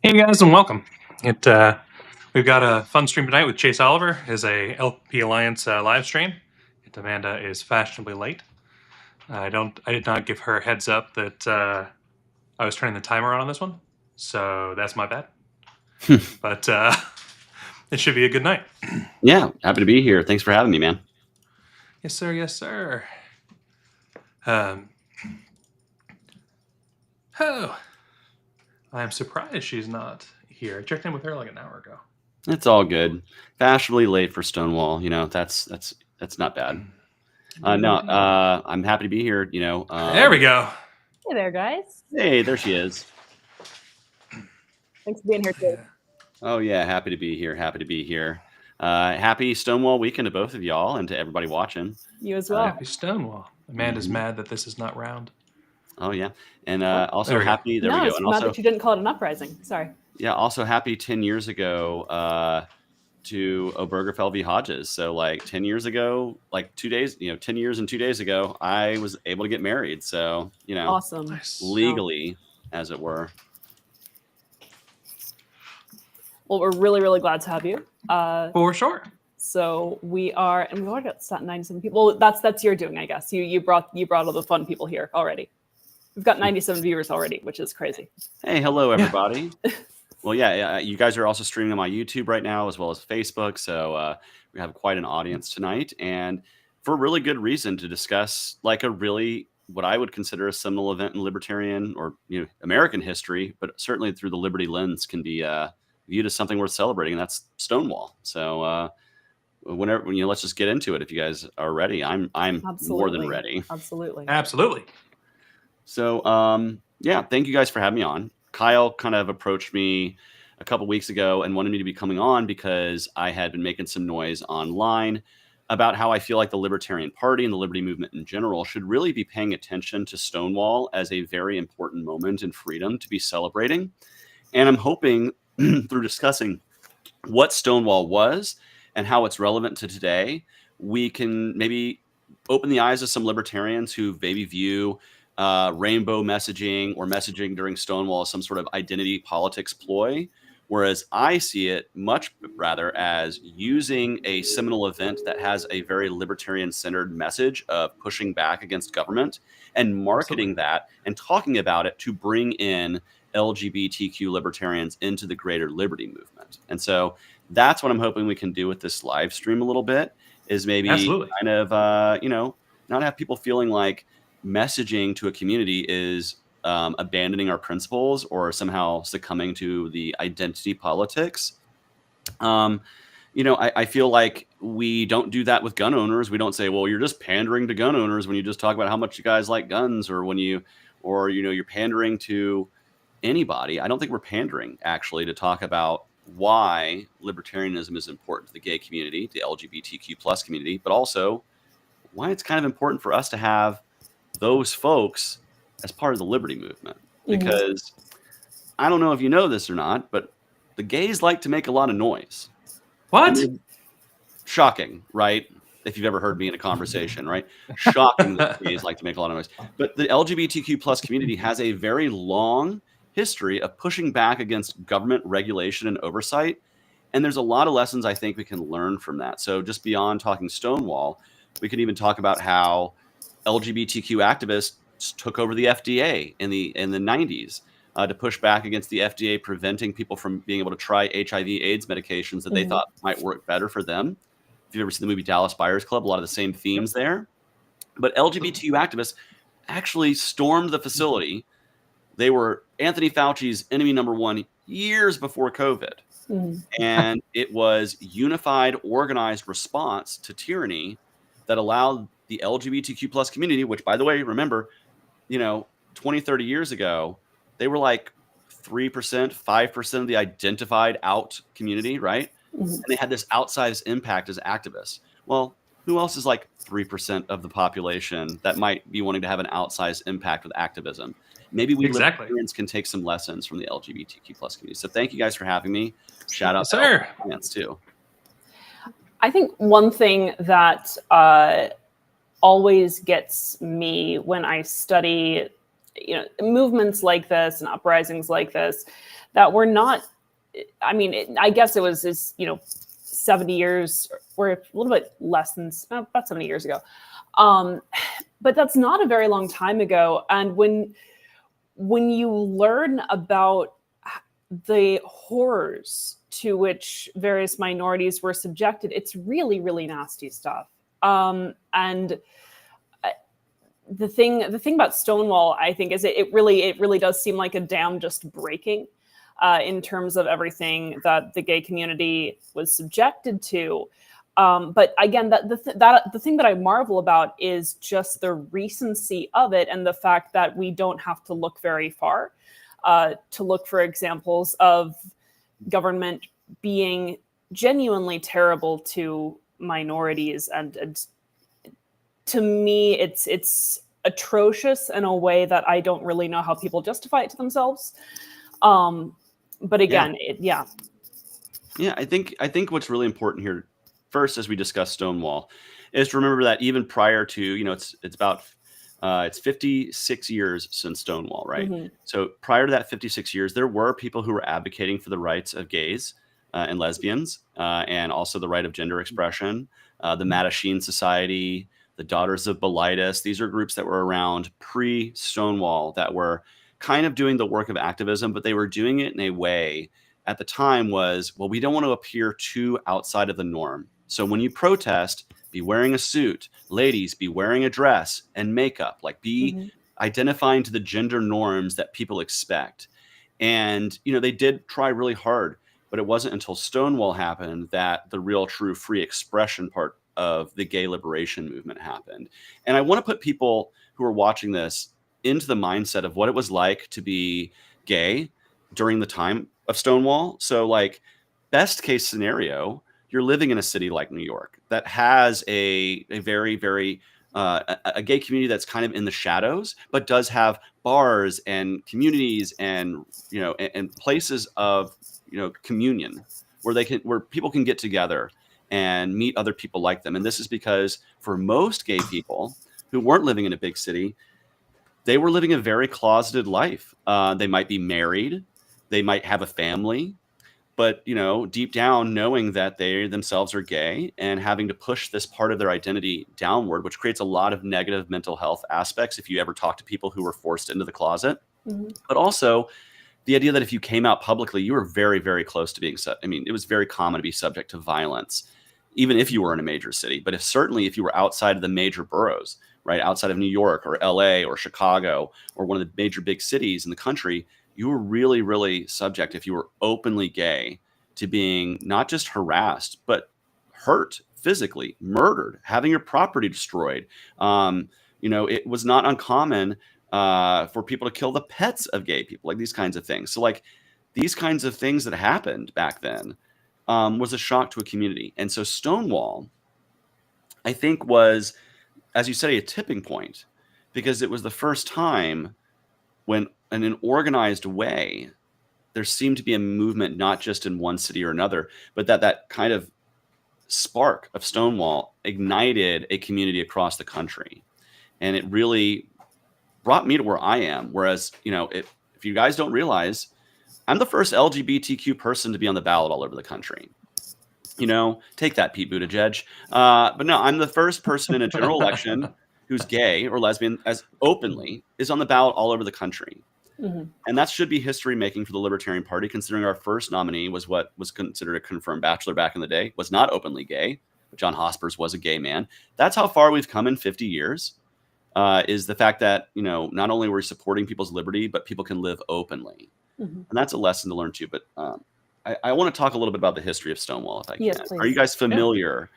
Hey guys, and welcome. We've got a fun stream tonight with Chase Oliver. Is a LP Alliance live stream. Amanda is fashionably late. I did not give her a heads up that I was turning the timer on this one, so that's my bad. But it should be a good night. Yeah, happy to be here. Thanks for having me, man. Yes, sir. Yes, sir. Oh, I'm surprised she's not here. I checked in with her like an hour ago. It's all good. Fashionably late for Stonewall. That's not bad. I'm happy to be here. There we go. Hey there, guys. Hey, there she is. Thanks for being here, too. Oh yeah, happy to be here. Happy to be here. Happy Stonewall weekend to both of y'all and to everybody watching. You as well. Happy Stonewall. Amanda's mad that this is not round. Oh yeah, and also happy. There we go. And also, that you didn't call it an uprising. Sorry. Yeah. Also happy 10 years ago to Obergefell v. Hodges. So like 10 years ago, like 2 days, 10 years and 2 days ago, I was able to get married. So, awesome. Legally, as it were. Well, we're really, really glad to have you. For sure. So we are, and we've already got 97 people. Well, that's your doing, I guess. You brought all the fun people here already. We've got 97 viewers already, which is crazy. Hey, hello everybody. Well, yeah, you guys are also streaming on my YouTube right now as well as Facebook. So we have quite an audience tonight, and for a really good reason to discuss like a really what I would consider a seminal event in libertarian or American history, but certainly through the liberty lens can be viewed as something worth celebrating, and that's Stonewall. So whenever let's just get into it. If you guys are ready, I'm more than ready. Absolutely. So yeah, thank you guys for having me on. Kyle kind of approached me a couple weeks ago and wanted me to be coming on because I had been making some noise online about how I feel like the Libertarian Party and the liberty movement in general should really be paying attention to Stonewall as a very important moment in freedom to be celebrating. And I'm hoping through discussing what Stonewall was and how it's relevant to today, we can maybe open the eyes of some libertarians who maybe view rainbow messaging or messaging during Stonewall as some sort of identity politics ploy, whereas I see it much rather as using a seminal event that has a very libertarian-centered message of pushing back against government and marketing that and talking about it to bring in LGBTQ libertarians into the greater liberty movement. And so that's what I'm hoping we can do with this live stream a little bit, is maybe kind of, not have people feeling like messaging to a community is abandoning our principles or somehow succumbing to the identity politics. I feel like we don't do that with gun owners. We don't say, well, you're just pandering to gun owners when you just talk about how much you guys like guns, or when you're pandering to anybody. I don't think we're pandering actually to talk about why libertarianism is important to the gay community, the LGBTQ plus community, but also why it's kind of important for us to have those folks as part of the liberty movement. Because I don't know if you know this or not, but the gays like to make a lot of noise. What? Shocking, right? If you've ever heard me in a conversation, right? Shocking that gays like to make a lot of noise. But the LGBTQ plus community has a very long history of pushing back against government regulation and oversight. And there's a lot of lessons I think we can learn from that. So just beyond talking Stonewall, we could even talk about how LGBTQ activists took over the FDA in the 90s to push back against the FDA preventing people from being able to try HIV/AIDS medications that they thought might work better for them. If you've ever seen the movie Dallas Buyers Club, a lot of the same themes there. But LGBTQ activists actually stormed the facility. They were Anthony Fauci's enemy number one years before COVID. And it was unified, organized response to tyranny that allowed the LGBTQ plus community, which, by the way, remember, 20, 30 years ago, they were like 3%, 5% of the identified out community, right? And they had this outsized impact as activists. Well, who else is like 3% of the population that might be wanting to have an outsized impact with activism? Maybe we libertarians can take some lessons from the LGBTQ plus community. So thank you guys for having me. Shout out to Alliance too. I think one thing that always gets me when I study, movements like this and uprisings like this, that were not. I mean, I guess it was 70 years or a little bit less than about 70 years ago. But that's not a very long time ago. And when you learn about the horrors to which various minorities were subjected, it's really, really nasty stuff. And the thing about Stonewall, I think, is it really does seem like a dam just breaking in terms of everything that the gay community was subjected to. But again, the thing that I marvel about is just the recency of it, and the fact that we don't have to look very far to look for examples of government being genuinely terrible to minorities. And to me, it's atrocious in a way that I don't really know how people justify it to themselves. But again, yeah, I think what's really important here, first, as we discuss Stonewall, is to remember that even prior to, it's 56 years since Stonewall, right? Mhm. So prior to that 56 years, there were people who were advocating for the rights of gays and lesbians, and also the right of gender expression. The Mattachine Society, the Daughters of Bilitis, these are groups that were around pre-Stonewall that were kind of doing the work of activism, but they were doing it in a way at the time was, well, we don't want to appear too outside of the norm. So when you protest, be wearing a suit. Ladies, be wearing a dress and makeup. Like, be identifying to the gender norms that people expect. And, they did try really hard, but it wasn't until Stonewall happened that the real, true, free expression part of the gay liberation movement happened. And I want to put people who are watching this into the mindset of what it was like to be gay during the time of Stonewall. So, like, best case scenario, you're living in a city like New York that has a very, very a gay community that's kind of in the shadows, but does have bars and communities and and places of communion where people can get together and meet other people like them. And this is because for most gay people who weren't living in a big city, they were living a very closeted life. They might be married, they might have a family, but deep down, knowing that they themselves are gay and having to push this part of their identity downward, which creates a lot of negative mental health aspects if you ever talk to people who were forced into the closet. But also the idea that if you came out publicly, you were very, very close to being it was very common to be subject to violence, even if you were in a major city. But certainly if you were outside of the major boroughs, right, outside of New York or LA or Chicago or one of the major big cities in the country, you were really, really subject, if you were openly gay, to being not just harassed, but hurt physically, murdered, having your property destroyed. It was not uncommon for people to kill the pets of gay people, like these kinds of things. So, like, these kinds of things that happened back then was a shock to a community. And so Stonewall, I think, was, as you say, a tipping point, because it was the first time when, in an organized way, there seemed to be a movement, not just in one city or another, but that kind of spark of Stonewall ignited a community across the country. And it really brought me to where I am. Whereas, if you guys don't realize, I'm the first LGBTQ person to be on the ballot all over the country. Take that, Pete Buttigieg. But no, I'm the first person in a general election who's gay or lesbian as openly is on the ballot all over the country. And that should be history making for the Libertarian Party, considering our first nominee was what was considered a confirmed bachelor back in the day, was not openly gay. But John Hospers was a gay man. That's how far we've come in 50 years, is the fact that, not only are we supporting people's liberty, but people can live openly. And that's a lesson to learn too. But I want to talk a little bit about the history of Stonewall, if I can. Yes, please. Are you guys familiar?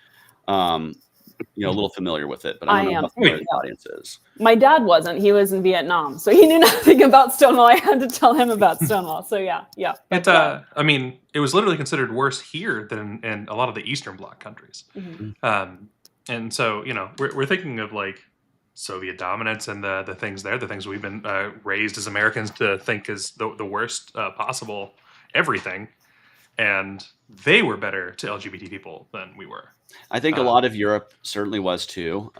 A little familiar with it, but I don't know how familiar the audience is. My dad wasn't. He was in Vietnam, so he knew nothing about Stonewall. I had to tell him about Stonewall. So yeah. It was literally considered worse here than in a lot of the Eastern Bloc countries. And so, we're thinking of like Soviet dominance and the things there, the things we've been raised as Americans to think is the worst possible everything. and they were better to LGBT people than we were. I think a lot of Europe certainly was too,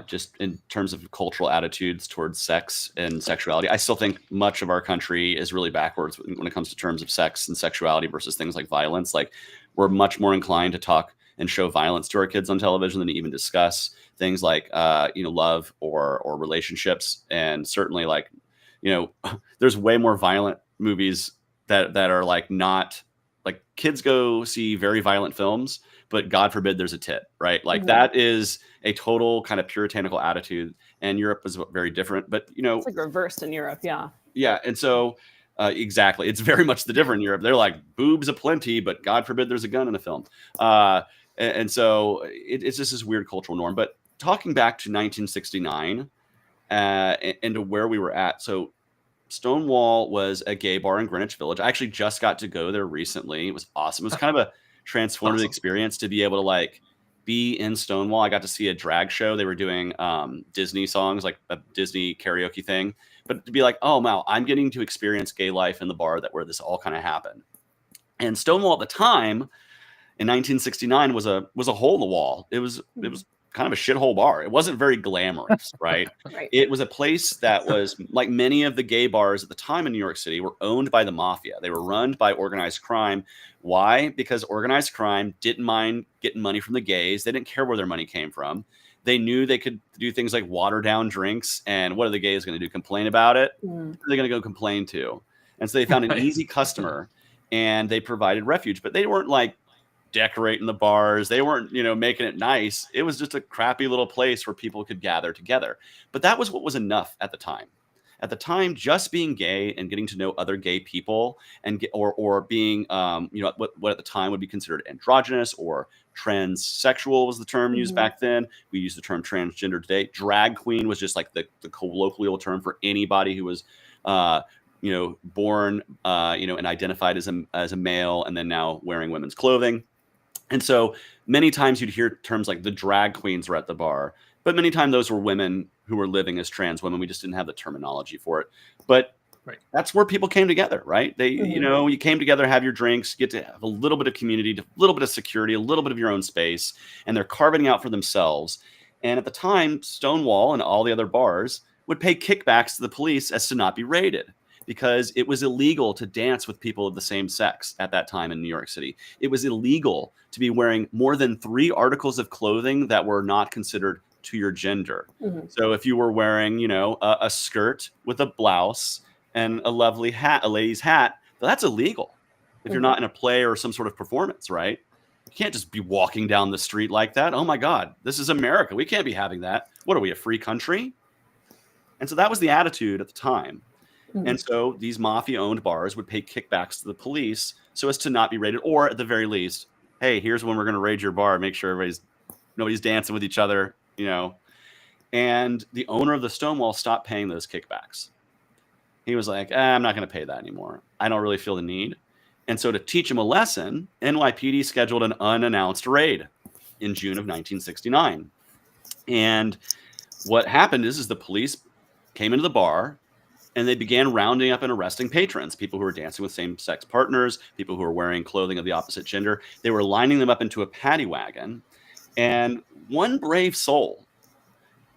just in terms of cultural attitudes towards sex and sexuality. I still think much of our country is really backwards when it comes to terms of sex and sexuality versus things like violence. Like, we're much more inclined to talk and show violence to our kids on television than to even discuss things like, love or relationships. And certainly, like, there's way more violent movies that are like not like, kids go see very violent films, but God forbid there's a tit, right? Like that is a total kind of puritanical attitude, and Europe is very different. But it's like reversed in Europe, yeah. Yeah, and so exactly, it's very much the different in Europe. They're like boobs aplenty, but God forbid there's a gun in a film, and so it's just this weird cultural norm. But talking back to 1969 and to where we were at, so Stonewall was a gay bar in Greenwich Village. I actually just got to go there recently. It was awesome. It was kind of a transformative experience to be able to like be in Stonewall. I got to see a drag show. They were doing Disney songs, like a Disney karaoke thing. But to be like, oh wow, I'm getting to experience gay life in the bar where this all kind of happened. And Stonewall at the time in 1969 was a hole in the wall. It was kind of a shithole bar. It wasn't very glamorous, right? Right. It was a place that was like many of the gay bars at the time in New York City were owned by the mafia. They were run by organized crime. Why? Because organized crime didn't mind getting money from the gays. They didn't care where their money came from. They knew they could do things like water down drinks. And what are the gays going to do? Complain about it? Who are they going to go complain to? And so they found an easy customer, and they provided refuge. But they weren't like decorating the bars. They weren't, making it nice. It was just a crappy little place where people could gather together. But that was what was enough at the time. At the time, just being gay and getting to know other gay people or being, what at the time would be considered androgynous or transsexual was the term used back then. We use the term transgender today. Drag queen was just like the colloquial term for anybody who was, born, and identified as a male and then now wearing women's clothing. And so many times you'd hear terms like the drag queens were at the bar, but many times those were women who were living as trans women. We just didn't have the terminology for it. But that's where people came together, right? They, you came together, have your drinks, get to have a little bit of community, a little bit of security, a little bit of your own space, and they're carving out for themselves. And at the time, Stonewall and all the other bars would pay kickbacks to the police as to not be raided, because it was illegal to dance with people of the same sex at that time in New York City. It was illegal to be wearing more than 3 articles of clothing that were not considered to your gender. So if you were wearing, a skirt with a blouse and a lovely hat, a lady's hat, that's illegal if you're not in a play or some sort of performance, right? You can't just be walking down the street like that. Oh my God, this is America. We can't be having that. What are we, a free country? And so that was the attitude at the time. And so these mafia-owned bars would pay kickbacks to the police so as to not be raided, or at the very least, hey, here's when we're going to raid your bar. Make sure nobody's dancing with each other, And the owner of the Stonewall stopped paying those kickbacks. He was like, I'm not going to pay that anymore. I don't really feel the need. And so to teach him a lesson, NYPD scheduled an unannounced raid in June of 1969. And what happened is the police came into the bar, and they began rounding up and arresting patrons, people who were dancing with same-sex partners, people who were wearing clothing of the opposite gender. They were lining them up into a paddy wagon. And one brave soul,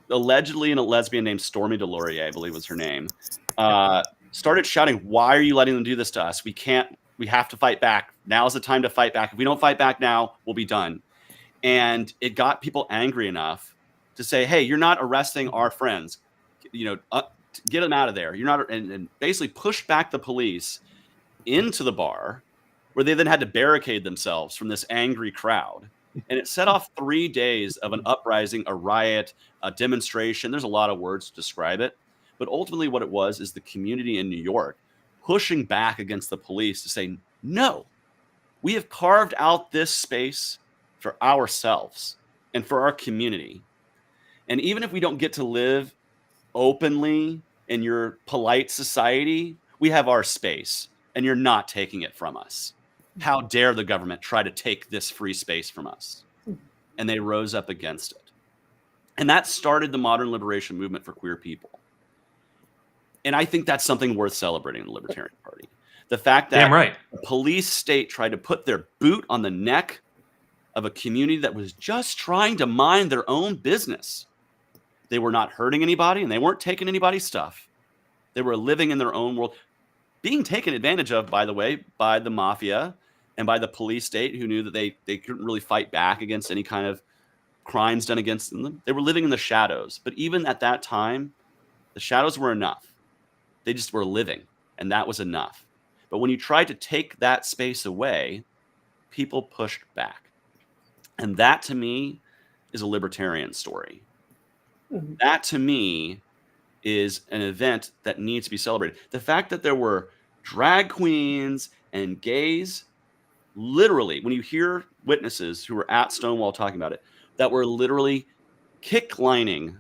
allegedly a lesbian named Stormy DeLaurier, I believe was her name, started shouting, "Why are you letting them do this to us? We have to fight back. Now's the time to fight back. If we don't fight back now, we'll be done." And it got people angry enough to say, hey, you're not arresting our friends. Get them out of there. You're not, and basically pushed back the police into the bar, where they then had to barricade themselves from this angry crowd. And it set off 3 days of an uprising, a riot, a demonstration. There's a lot of words to describe it. But ultimately what it was is the community in New York pushing back against the police to say, no, we have carved out this space for ourselves and for our community. And even if we don't get to live openly in your polite society, we have our space, and you're not taking it from us. How dare the government try to take this free space from us? And they rose up against it. And that started the modern liberation movement for queer people. And I think that's something worth celebrating in the Libertarian Party. The fact that Damn right. the police state tried to put their boot on the neck of a community that was just trying to mind their own business. They were not hurting anybody, and they weren't taking anybody's stuff. They were living in their own world, being taken advantage of, by the way, by the mafia and by the police state, who knew that they couldn't really fight back against any kind of crimes done against them. They were living in the shadows. But even at that time, the shadows were enough. They just were living, and that was enough. But when you tried to take that space away, people pushed back. And that, to me, is a libertarian story. Mhm. That, to me, is an event that needs to be celebrated. The fact that there were drag queens and gays, literally, when you hear witnesses who were at Stonewall talking about it, that were literally kicklining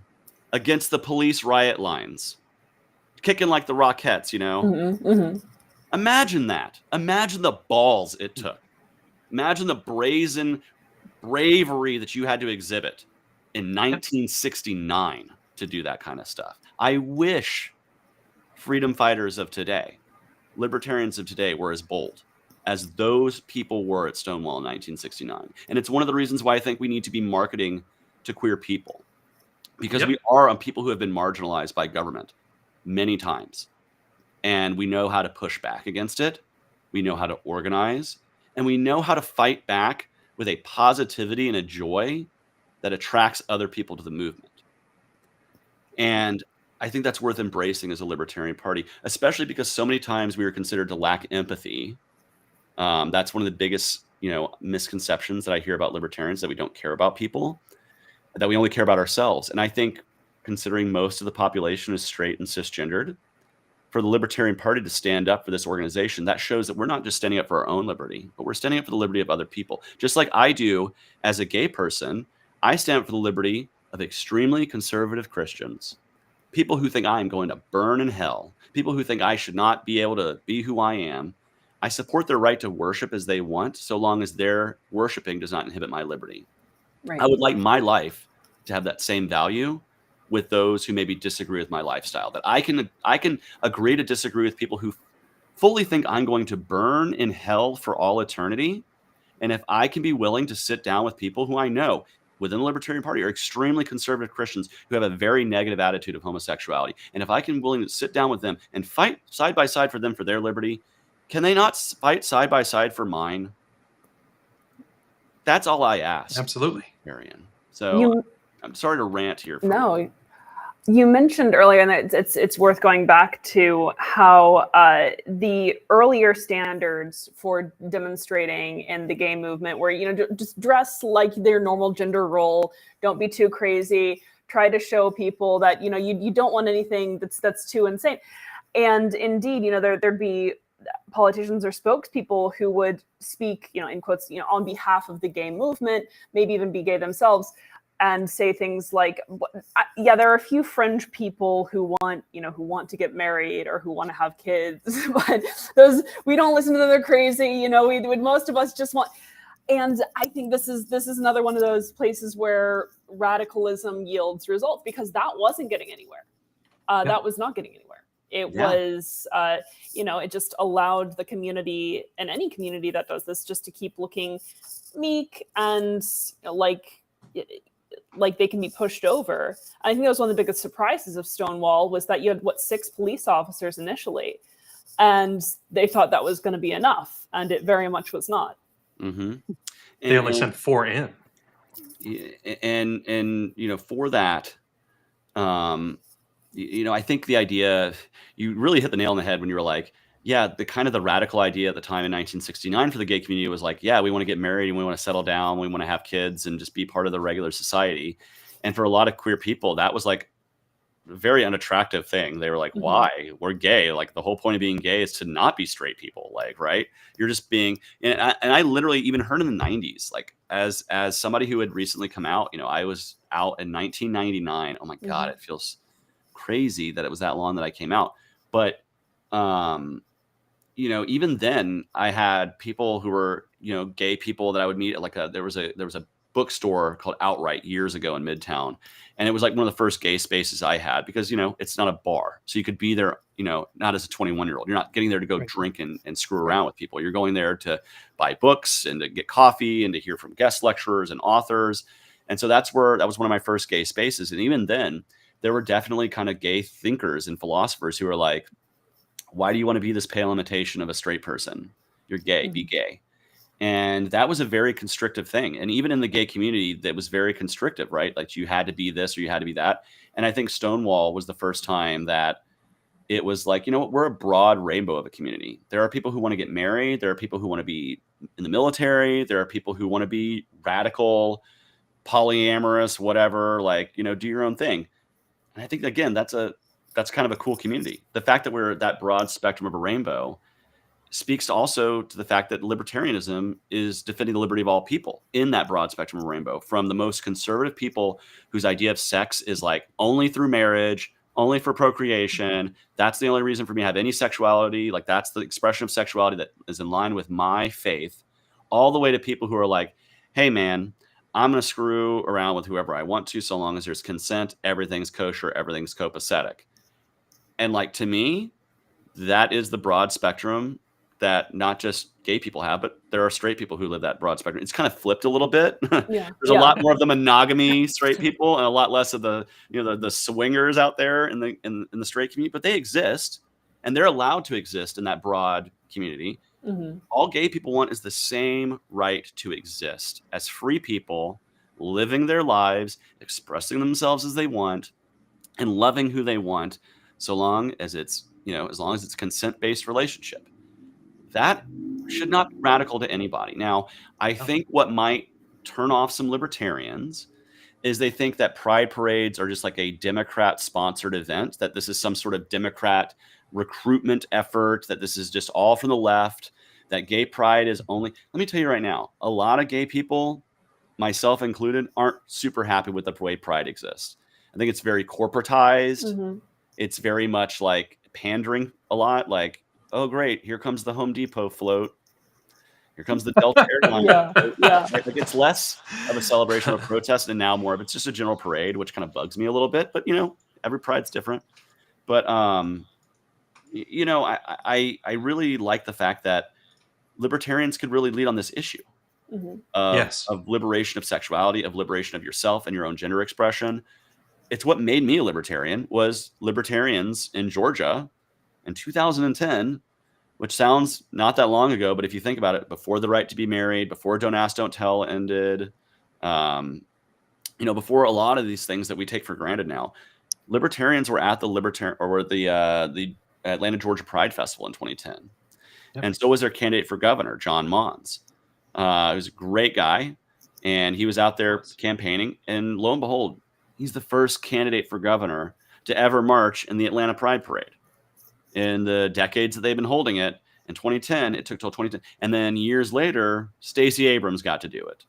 against the police riot lines, kicking like the Rockettes, you know? Mhm, mhm. Imagine that. Imagine the balls it took. Imagine the brazen bravery that you had to exhibit in 1969 to do that kind of stuff. I wish freedom fighters of today, libertarians of today, were as bold as those people were at Stonewall in 1969. And it's one of the reasons why I think we need to be marketing to queer people, because we are people who have been marginalized by government many times. And we know how to push back against it. We know how to organize, and we know how to fight back with a positivity and a joy that attracts other people to the movement. And I think that's worth embracing as a libertarian party, especially because so many times we are considered to lack empathy. That's one of the biggest, misconceptions that I hear about libertarians, that we don't care about people, that we only care about ourselves. And I think, considering most of the population is straight and cisgendered, for the Libertarian Party to stand up for this organization, that shows that we're not just standing up for our own liberty, but we're standing up for the liberty of other people. Just like I do as a gay person, I stand up for the liberty of extremely conservative Christians, people who think I am going to burn in hell, people who think I should not be able to be who I am. I support their right to worship as they want, so long as their worshiping does not inhibit my liberty. Right. I would like my life to have that same value with those who maybe disagree with my lifestyle, that I can agree to disagree with people who fully think I'm going to burn in hell for all eternity. And if I can be willing to sit down with people who I know within the Libertarian Party are extremely conservative Christians who have a very negative attitude of homosexuality, and if I can be willing to sit down with them and fight side by side for them for their liberty, can they not fight side by side for mine? That's all I ask. Absolutely. Arian. So I'm sorry to rant here. No, you mentioned earlier, and it's worth going back to how the earlier standards for demonstrating in the gay movement were, just dress like their normal gender role, don't be too crazy, try to show people that you don't want anything that's too insane. And indeed, there'd be politicians or spokespeople who would speak, in quotes, on behalf of the gay movement, maybe even be gay themselves, and say things like, yeah, there are a few fringe people who want to get married or who want to have kids, but those, we don't listen to them, they're crazy, most of us just want. And I think this is another one of those places where radicalism yields results, because that wasn't getting anywhere. That was not getting anywhere. It was, it just allowed the community, and any community that does this, just to keep looking meek and like they can be pushed over. I think that was one of the biggest surprises of Stonewall, was that you had 6 police officers initially, and they thought that was going to be enough, and it very much was not. Mm-hmm. They only sent 4 in. And for that, I think the idea, you really hit the nail on the head when you were like, yeah, the radical idea at the time in 1969 for the gay community was like, yeah, we want to get married and we want to settle down, we want to have kids and just be part of the regular society. And for a lot of queer people, that was like a very unattractive thing. They were like, why? We're gay. Like, the whole point of being gay is to not be straight people. Like, right? You're just being, and I literally even heard in the 90s, like as somebody who had recently come out, I was out in 1999. Oh my God, it feels crazy that it was that long that I came out. But even then I had people who were, gay people that I would meet. Like there was a bookstore called Outright years ago in Midtown. And it was like one of the first gay spaces I had because, it's not a bar. So you could be there, not as a 21-year-old. You're not getting there to go drink and screw around with people. You're going there to buy books and to get coffee and to hear from guest lecturers and authors. And so that was one of my first gay spaces. And even then, there were definitely kind of gay thinkers and philosophers who were like, why do you want to be this pale imitation of a straight person? You're gay, be gay. And that was a very constrictive thing. And even in the gay community, that was very constrictive, right? Like you had to be this or you had to be that. And I think Stonewall was the first time that it was like, we're a broad rainbow of a community. There are people who want to get married. There are people who want to be in the military. There are people who want to be radical, polyamorous, whatever, like, do your own thing. And I think, again, that's kind of a cool community. The fact that we're that broad spectrum of a rainbow speaks also to the fact that libertarianism is defending the liberty of all people in that broad spectrum of rainbow, from the most conservative people whose idea of sex is like only through marriage, only for procreation. That's the only reason for me to have any sexuality. Like that's the expression of sexuality that is in line with my faith, all the way to people who are like, hey man, I'm going to screw around with whoever I want to, so long as there's consent, everything's kosher, everything's copacetic. And like, to me, that is the broad spectrum that not just gay people have, but there are straight people who live that broad spectrum. It's kind of flipped a little bit. Yeah. There's a lot more of the monogamy straight people and a lot less of the, the swingers out there in the straight community, but they exist and they're allowed to exist in that broad community. Mm-hmm. All gay people want is the same right to exist as free people, living their lives, expressing themselves as they want, and loving who they want, so long as it's, as long as it's a consent-based relationship. That should not be radical to anybody. Now, I think what might turn off some libertarians is they think that pride parades are just like a Democrat-sponsored event, that this is some sort of Democrat recruitment effort, that this is just all from the left, that gay pride is only... Let me tell you right now, a lot of gay people, myself included, aren't super happy with the way pride exists. I think it's very corporatized. Mm-hmm. It's very much like pandering a lot, like, oh, great, here comes the Home Depot float. Here comes the Delta Airlines. Yeah. Like it's less of a celebration of a protest and now more of it's just a general parade, which kind of bugs me a little bit. But, every pride's different. But, I really like the fact that libertarians could really lead on this issue of liberation of sexuality, of liberation of yourself and your own gender expression. It's what made me a libertarian, was libertarians in Georgia in 2010, which sounds not that long ago, but if you think about it, before the right to be married, before Don't Ask, Don't Tell ended, before a lot of these things that we take for granted now, libertarians were at the Atlanta, Georgia Pride Festival in 2010. Yep. And so was their candidate for governor, John Mons. He was a great guy, and he was out there campaigning, and lo and behold, he's the first candidate for governor to ever march in the Atlanta Pride Parade. In the decades that they've been holding it, in 2010, it took till 2010. And then years later, Stacey Abrams got to do it.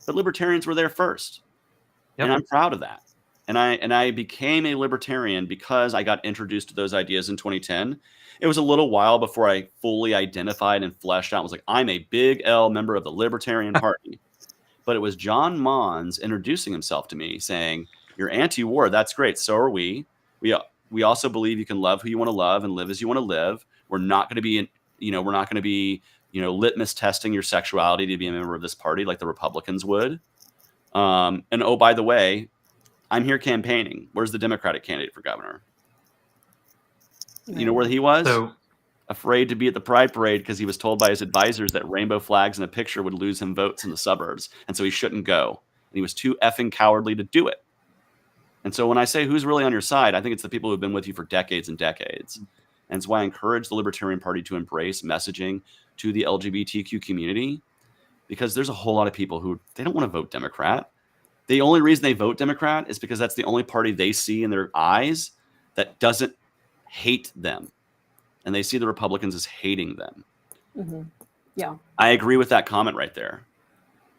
But libertarians were there first. Yep. And I'm proud of that. And I became a libertarian because I got introduced to those ideas in 2010. It was a little while before I fully identified and fleshed out. I was like, I'm a big L member of the Libertarian Party. But it was John Mons introducing himself to me saying, you're anti-war. That's great. So are we. We also believe you can love who you want to love and live as you want to live. We're not going to be, litmus testing your sexuality to be a member of this party like the Republicans would. And oh, by the way, I'm here campaigning. Where's the Democratic candidate for governor? You know where he was? Afraid to be at the Pride Parade because he was told by his advisors that rainbow flags in a picture would lose him votes in the suburbs. And so he shouldn't go. And he was too effing cowardly to do it. And so when I say who's really on your side, I think it's the people who've been with you for decades and decades. And it's why I encourage the Libertarian Party to embrace messaging to the LGBTQ community, because there's a whole lot of people who they don't want to vote Democrat. The only reason they vote Democrat is because that's the only party they see in their eyes that doesn't hate them. And they see the Republicans as hating them. Mm-hmm. Yeah. I agree with that comment right there.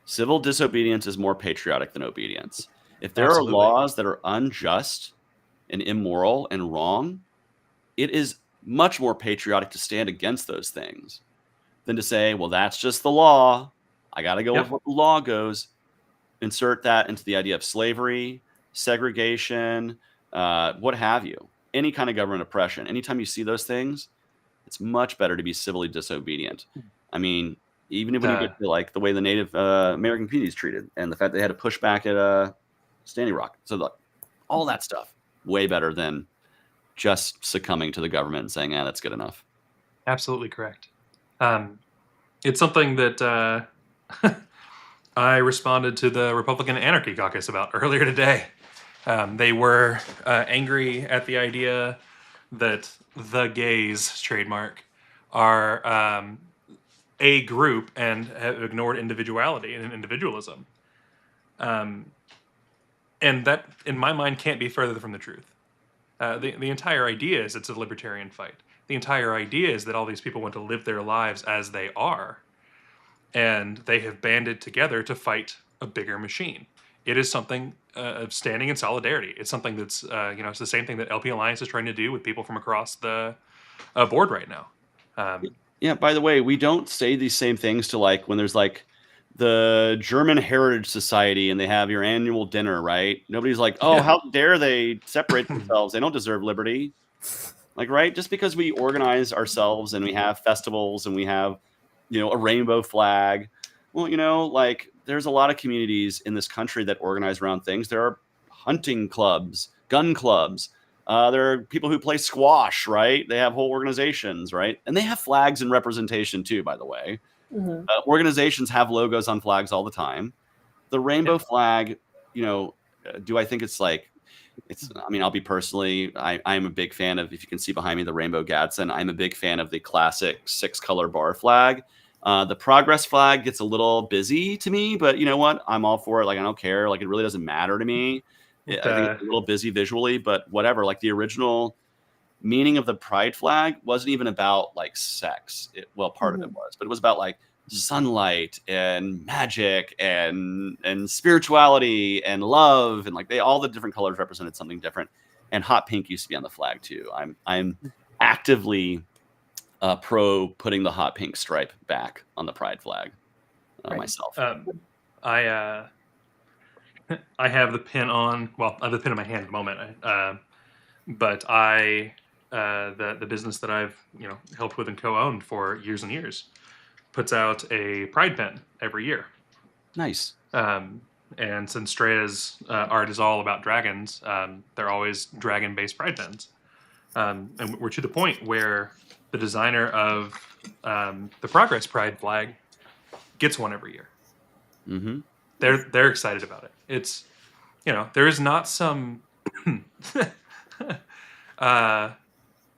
Civil disobedience is more patriotic than obedience. If there are laws that are unjust and immoral and wrong, it is much more patriotic to stand against those things than to say, well, that's just the law. I got to go with what the law goes. insert that into the idea of slavery, segregation, what have you, any kind of government oppression. Anytime you see those things, it's much better to be civilly disobedient. I mean, even when you get to like the way the Native American community is treated and the fact they had to push back at Standing Rock. So like, all that stuff, way better than just succumbing to the government and saying, that's good enough. Absolutely correct. It's something that I responded to the Republican Anarchy Caucus about earlier today. They were angry at the idea that the gays trademark are a group and have ignored individuality and individualism. And that, in my mind, can't be further from the truth. The entire idea is it's a libertarian fight. The entire idea is that all these people want to live their lives as they are, and they have banded together to fight a bigger machine. It is something of standing in solidarity. It's something that's, it's the same thing that LP Alliance is trying to do with people from across the board right now. Yeah, by the way, we don't say these same things to like when there's like the German Heritage Society and they have your annual dinner, right? Nobody's like, oh, how dare they separate themselves? They don't deserve liberty. Like, right? Just because we organize ourselves and we have festivals and we have, a rainbow flag. Well, like there's a lot of communities in this country that organize around things. There are hunting clubs, gun clubs. There are people who play squash, right? They have whole organizations, right? And they have flags and representation too, by the way. Mm-hmm. Organizations have logos on flags all the time. The rainbow flag, do I think it's like, I'll be personally, I'm a big fan of, if you can see behind me, the rainbow Gadsden. I'm a big fan of the classic 6-color bar flag. The progress flag gets a little busy to me, but you know what? I'm all for it. Like, I don't care. Like, it really doesn't matter to me. I think it's a little busy visually, but whatever. Like, the original meaning of the pride flag wasn't even about like sex. Part of it was, but it was about like sunlight and magic and spirituality and love, and like all the different colors represented something different. And hot pink used to be on the flag too. I'm actively pro putting the hot pink stripe back on the pride flag myself. I have the pin on. Well, I have the pin in my hand at the moment. But the business that I've helped with and co-owned for years and years puts out a pride pin every year. Nice. And since Strea's art is all about dragons, they're always dragon-based pride pins. And we're to the point where the designer of the Progress Pride flag gets one every year. Mm-hmm. They're excited about it. It's there is not some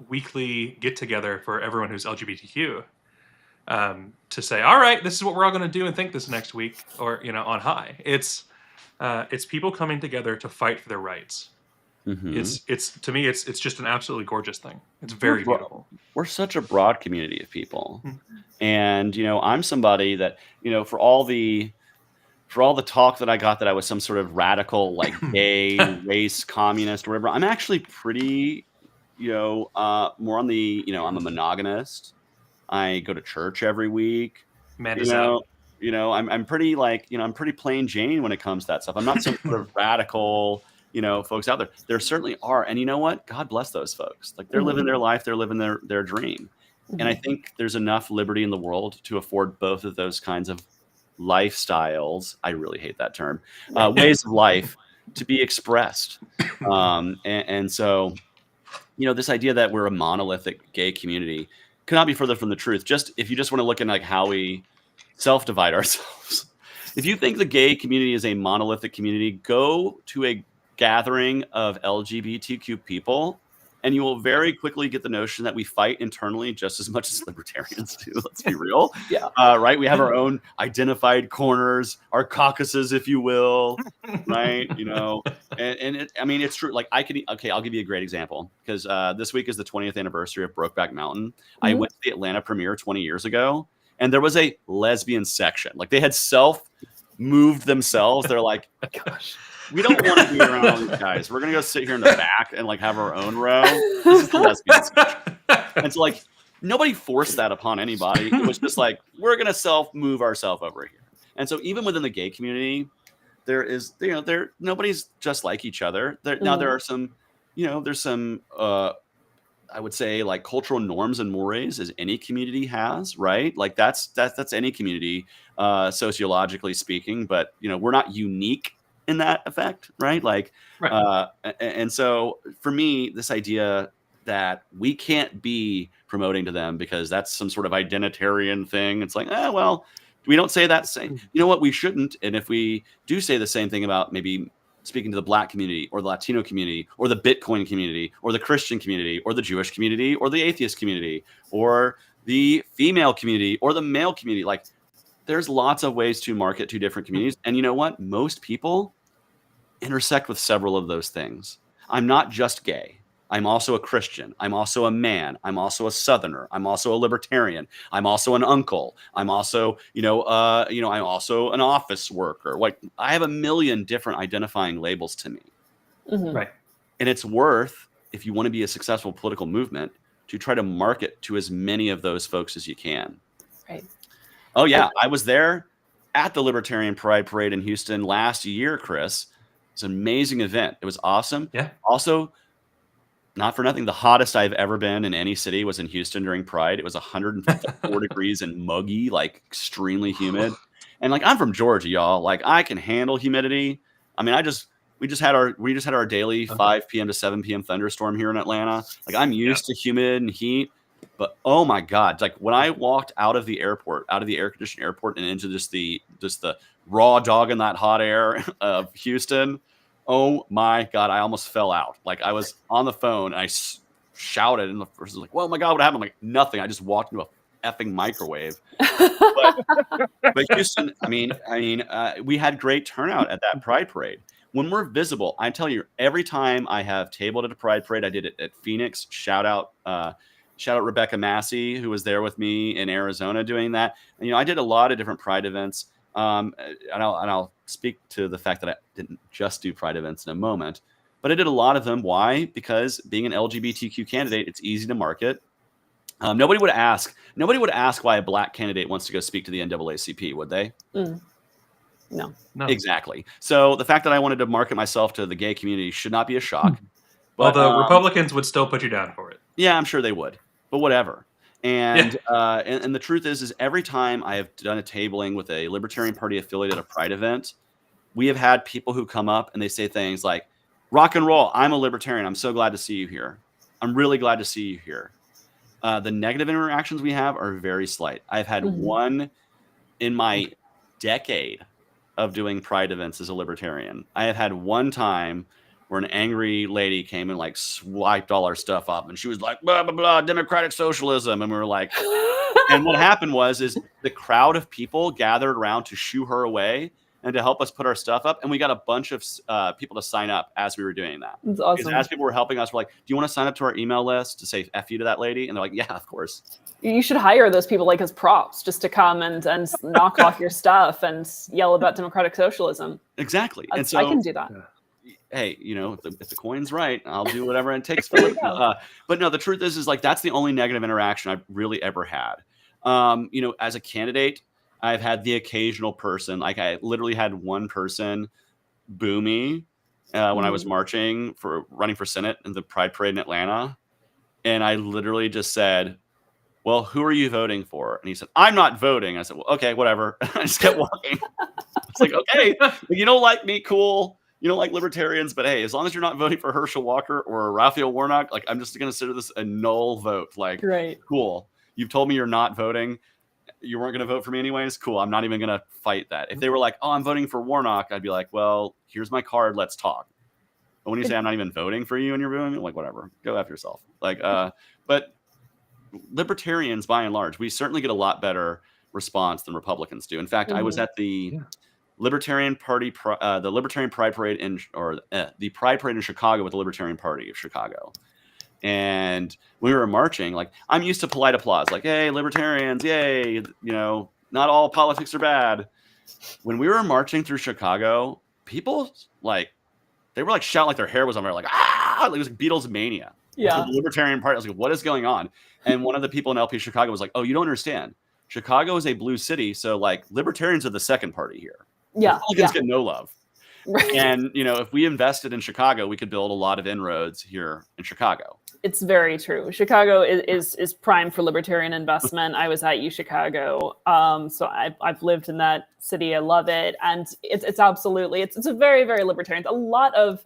weekly get together for everyone who's LGBTQ to say, all right, this is what we're all going to do and think this next week, or on high. It's people coming together to fight for their rights. Mm-hmm. It's to me it's just an absolutely gorgeous thing. It's very beautiful. We're such a broad community of people, and I'm somebody that for all the talk that I got that I was some sort of radical like gay race communist or whatever, I'm actually pretty more on the I'm a monogamist. I go to church every week. I'm pretty I'm pretty plain Jane when it comes to that stuff. I'm not some sort of radical folks out there. There certainly are, and you know what? God bless those folks. Like, they're living their life, they're living their dream, and I think there's enough liberty in the world to afford both of those kinds of lifestyles. I really hate that term. Ways of life to be expressed, and so this idea that we're a monolithic gay community could not be further from the truth. Just if you just want to look at like how we self-divide ourselves. If you think the gay community is a monolithic community, go to a gathering of LGBTQ people, and you will very quickly get the notion that we fight internally just as much as libertarians do. Let's be real. Yeah. Right. We have our own identified corners, our caucuses, if you will. Right. It's true. Like, I'll give you a great example, because this week is the 20th anniversary of Brokeback Mountain. Mm-hmm. I went to the Atlanta premiere 20 years ago, and there was a lesbian section. Like, they had moved themselves. They're like, gosh, we don't want to be around these guys. We're going to go sit here in the back and like have our own row. This is the lesbian section. And so like, nobody forced that upon anybody. It was just like, we're going to move ourselves over here. And so even within the gay community, there is, nobody's just like each other. Now there are some, there's some, I would say, like, cultural norms and mores as any community has, right? Like that's any community, sociologically speaking, but we're not unique in that effect, right? Like, Right. and so for me, this idea that we can't be promoting to them because that's some sort of identitarian thing. It's like, well, we don't say that same. You know what? We shouldn't. And if we do say the same thing about maybe speaking to the Black community or the Latino community or the Bitcoin community or the Christian community or the Jewish community or the atheist community or the female community or the male community, like, there's lots of ways to market to different communities. And you know what? Most people intersect with several of those things. I'm not just gay. I'm also a Christian. I'm also a man. I'm also a Southerner. I'm also a libertarian. I'm also an uncle. I'm also, I'm also an office worker. Like, I have a million different identifying labels to me. Right. And it's worth, if you want to be a successful political movement, to try to market to as many of those folks as you can. Right. Oh yeah, I was there at the Libertarian Pride Parade in Houston last year, Chris. It's an amazing event. It was awesome. Yeah. Also, not for nothing, the hottest I've ever been in any city was in Houston during Pride. It was 154 degrees and muggy, like extremely humid. And like, I'm from Georgia, y'all. Like, I can handle humidity. I mean, we just had our daily 5 p.m. to 7 p.m. thunderstorm here in Atlanta. Like, I'm used to humid and heat, but oh my God, like when I walked out of the air conditioned airport and into just the raw dog in that hot air of Houston, oh my God, I almost fell out. Like, I was on the phone and I shouted, and the person was like, "Well, my God, what happened?" I'm like, nothing. I just walked into a effing microwave. But Houston, I mean, we had great turnout at that Pride Parade. When we're visible, I tell you, every time I have tabled at a Pride Parade, I did it at Phoenix. Shout out Rebecca Massey, who was there with me in Arizona doing that. And, I did a lot of different Pride events. And I'll speak to the fact that I didn't just do Pride events in a moment, but I did a lot of them. Why? Because being an LGBTQ candidate, it's easy to market. Nobody would ask why a Black candidate wants to go speak to the NAACP, would they? No. Exactly. So the fact that I wanted to market myself to the gay community should not be a shock. But, although Republicans would still put you down for it. Yeah, I'm sure they would, but whatever. And and the truth is every time I have done a tabling with a Libertarian Party affiliate at a Pride event, we have had people who come up and they say things like, "Rock and roll, I'm a Libertarian. I'm so glad to see you here. I'm really glad to see you here." The negative interactions we have are very slight. I've had one in my decade of doing Pride events as a Libertarian. I have had one time where an angry lady came and like swiped all our stuff up, and she was like, "Blah blah blah, democratic socialism," and we were like, and what happened is the crowd of people gathered around to shoo her away and to help us put our stuff up, and we got a bunch of people to sign up as we were doing that. That's awesome. Because as people were helping us, we're like, "Do you want to sign up to our email list to say F you to that lady?" And they're like, "Yeah, of course." You should hire those people like as props just to come and knock off your stuff and yell about democratic socialism. Exactly. And so I can do that. Hey, if the coin's right, I'll do whatever it takes for it. But no, the truth is like, that's the only negative interaction I've really ever had. As a candidate, I've had the occasional person, like I literally had one person boo me when I was running for Senate in the Pride Parade in Atlanta. And I literally just said, "Well, who are you voting for?" And he said, "I'm not voting." I said, "Well, okay, whatever." I just kept walking. It's like, okay, you don't like me, cool. You don't like libertarians, but hey, as long as you're not voting for Herschel Walker or Raphael Warnock, like, I'm just going to consider this a null vote. Like, right. Cool. You've told me you're not voting. You weren't going to vote for me anyways. Cool. I'm not even going to fight that. If they were like, "Oh, I'm voting for Warnock," I'd be like, "Well, here's my card. Let's talk." But when you say I'm not even voting for you and you're voting, like, whatever, go after yourself. Like, but libertarians, by and large, we certainly get a lot better response than Republicans do. In fact, I was at the Libertarian Party, the Libertarian Pride Parade the Pride Parade in Chicago with the Libertarian Party of Chicago. And we were marching, like, I'm used to polite applause, like, "Hey, libertarians, yay, not all politics are bad." When we were marching through Chicago, people they were like shouting like their hair was on fire, like, "Ah!" It was like Beatles mania. Yeah. The Libertarian Party. I was like, "What is going on?" And one of the people in LP Chicago was like, "Oh, you don't understand. Chicago is a blue city, so like libertarians are the second party here. Yeah. Republicans get no love." Right. And, if we invested in Chicago, we could build a lot of inroads here in Chicago. It's very true. Chicago is prime for libertarian investment. I was at UChicago, so I've lived in that city. I love it, and it's absolutely it's a very, very libertarian. A lot of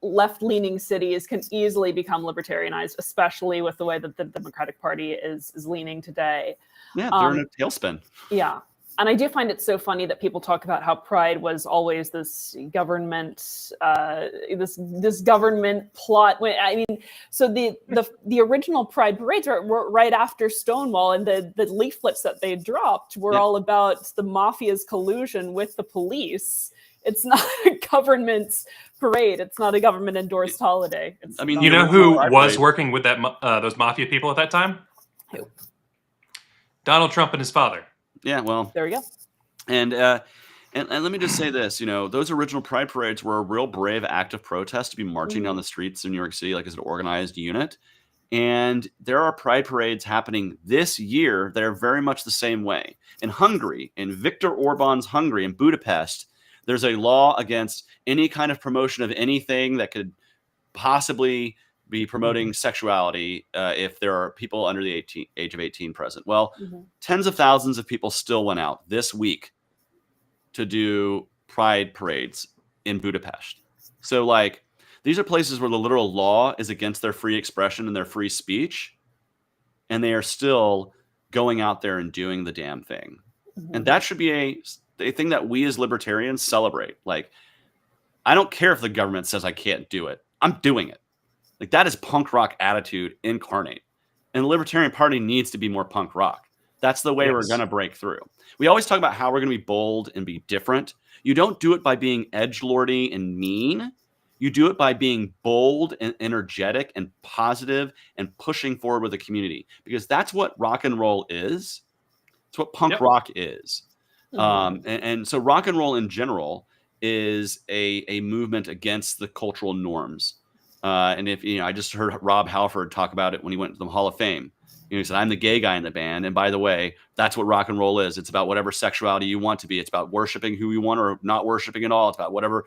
left-leaning cities can easily become libertarianized, especially with the way that the Democratic Party is leaning today. Yeah, they're in a tailspin. Yeah. And I do find it so funny that people talk about how Pride was always this government, this government plot. I mean, so the original Pride parades were right after Stonewall, and the leaflets that they dropped were all about the mafia's collusion with the police. It's not a government parade. It's not a government endorsed holiday. You know who was working with those mafia people at that time? Who? Donald Trump and his father. Yeah, well, there we go. And let me just say this, those original Pride parades were a real brave act of protest to be marching down the streets in New York City, like as an organized unit. And there are Pride parades happening this year that are very much the same way. In Hungary, in Viktor Orban's Hungary, in Budapest, there's a law against any kind of promotion of anything that could possibly be promoting sexuality if there are people under the age of 18 present. Well, tens of thousands of people still went out this week to do Pride parades in Budapest. So, these are places where the literal law is against their free expression and their free speech, and they are still going out there and doing the damn thing. And that should be a thing that we as libertarians celebrate. I don't care if the government says I can't do it. I'm doing it. That is punk rock attitude incarnate. And the Libertarian Party needs to be more punk rock. That's the way we're going to break through. We always talk about how we're going to be bold and be different. You don't do it by being edgelordy and mean. You do it by being bold and energetic and positive and pushing forward with the community, because that's what rock and roll is. It's what punk rock is. And so rock and roll in general is a movement against the cultural norms. And if I just heard Rob Halford talk about it when he went to the Hall of Fame. He said, I'm the gay guy in the band. And by the way, that's what rock and roll is. It's about whatever sexuality you want to be. It's about worshiping who you want or not worshiping at all. It's about whatever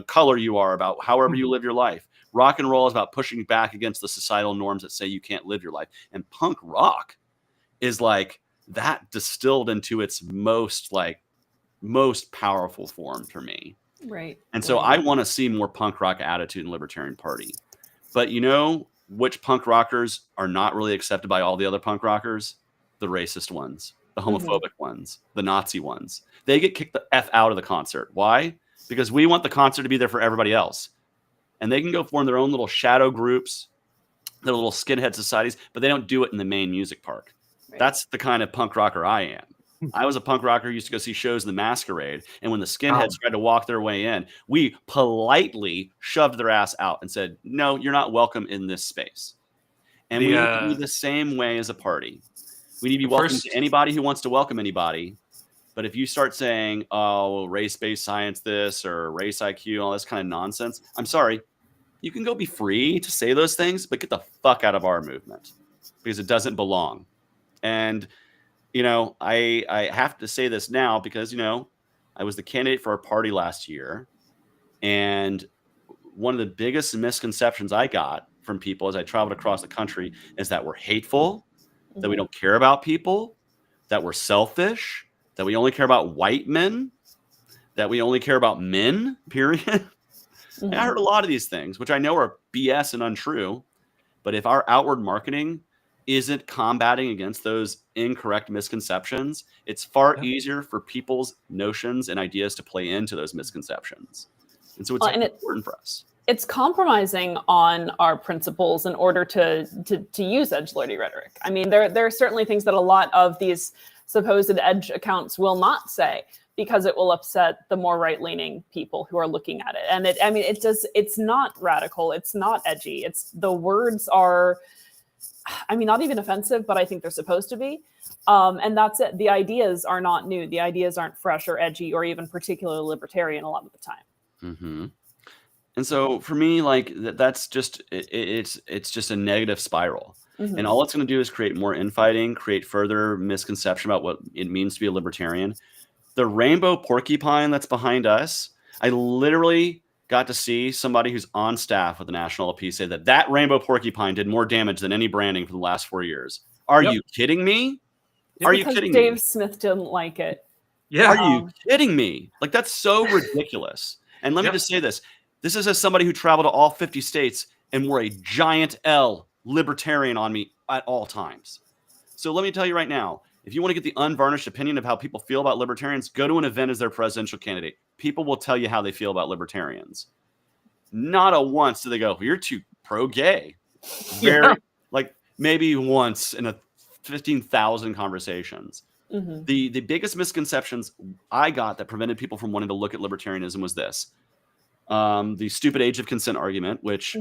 color you are, about however you live your life. Rock and roll is about pushing back against the societal norms that say you can't live your life. And punk rock is that distilled into its most powerful form for me. Right. And so I want to see more punk rock attitude in the Libertarian Party. But which punk rockers are not really accepted by all the other punk rockers? The racist ones, the homophobic ones, the Nazi ones. They get kicked the F out of the concert. Why? Because we want the concert to be there for everybody else. And they can go form their own little shadow groups, their little skinhead societies, but they don't do it in the main music park. Right. That's the kind of punk rocker I am. I was a punk rocker who used to go see shows in the Masquerade. And when the skinheads tried to walk their way in, we politely shoved their ass out and said, no, you're not welcome in this space. And we need to be the same way as a party. We need to be welcome to anybody who wants to welcome anybody. But if you start saying, oh, race-based science this or race IQ, all this kind of nonsense, I'm sorry. You can go be free to say those things, but get the fuck out of our movement because it doesn't belong. And I have to say this now because, I was the candidate for our party last year. And one of the biggest misconceptions I got from people as I traveled across the country is that we're hateful, that we don't care about people, that we're selfish, that we only care about white men, that we only care about men, period. And I heard a lot of these things, which I know are BS and untrue. But if our outward marketing isn't combating against those incorrect misconceptions, it's far easier for people's notions and ideas to play into those misconceptions. And so it's important for us. It's compromising on our principles in order to use edgelordy rhetoric. I mean, there are certainly things that a lot of these supposed edge accounts will not say because it will upset the more right-leaning people who are looking at it. And it's not radical. It's not edgy. The words are, not even offensive, but I think they're supposed to be. And that's it. The ideas are not new. The ideas aren't fresh or edgy or even particularly libertarian a lot of the time. Mm-hmm. And so for me, that's just, it's just a negative spiral. Mm-hmm. And all it's going to do is create more infighting, create further misconception about what it means to be a libertarian. The rainbow porcupine that's behind us, I literally got to see somebody who's on staff with the National LP say that rainbow porcupine did more damage than any branding for the last 4 years. Are you kidding me? Are you kidding Dave me? Smith didn't like it. Yeah. Are you kidding me? Like, that's so ridiculous. And let me just say this. This is as somebody who traveled to all 50 states and wore a giant L libertarian on me at all times. So let me tell you right now, if you want to get the unvarnished opinion of how people feel about libertarians, go to an event as their presidential candidate. People will tell you how they feel about libertarians. Not a once do they go, you're too pro-gay. Very, like, maybe once in a 15,000 conversations. Mm-hmm. The biggest misconceptions I got that prevented people from wanting to look at libertarianism was this. The stupid age of consent argument, which,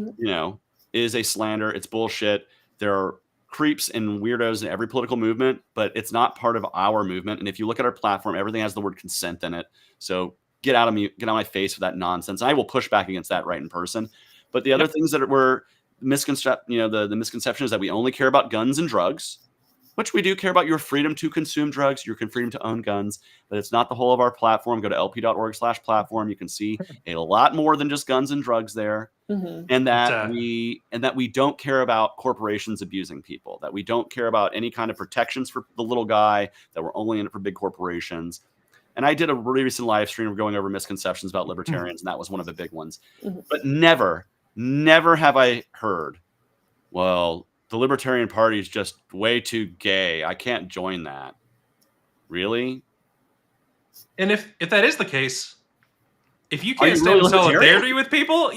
is a slander. It's bullshit. There are creeps and weirdos in every political movement, but it's not part of our movement. And if you look at our platform, everything has the word consent in it. So get out of my face with that nonsense. And I will push back against that right in person. But the other things that were the misconception is that we only care about guns and drugs, which we do care about your freedom to consume drugs, your freedom to own guns, but it's not the whole of our platform. Go to lp.org/platform. You can see a lot more than just guns and drugs there. Mm-hmm. And that we don't care about corporations abusing people, that we don't care about any kind of protections for the little guy, that we're only in it for big corporations. And I did a really recent live stream of going over misconceptions about libertarians, and that was one of the big ones. Mm-hmm. But never have I heard, well, the Libertarian Party is just way too gay. I can't join that. Really? And if that is the case, if you can't stand in solidarity with people,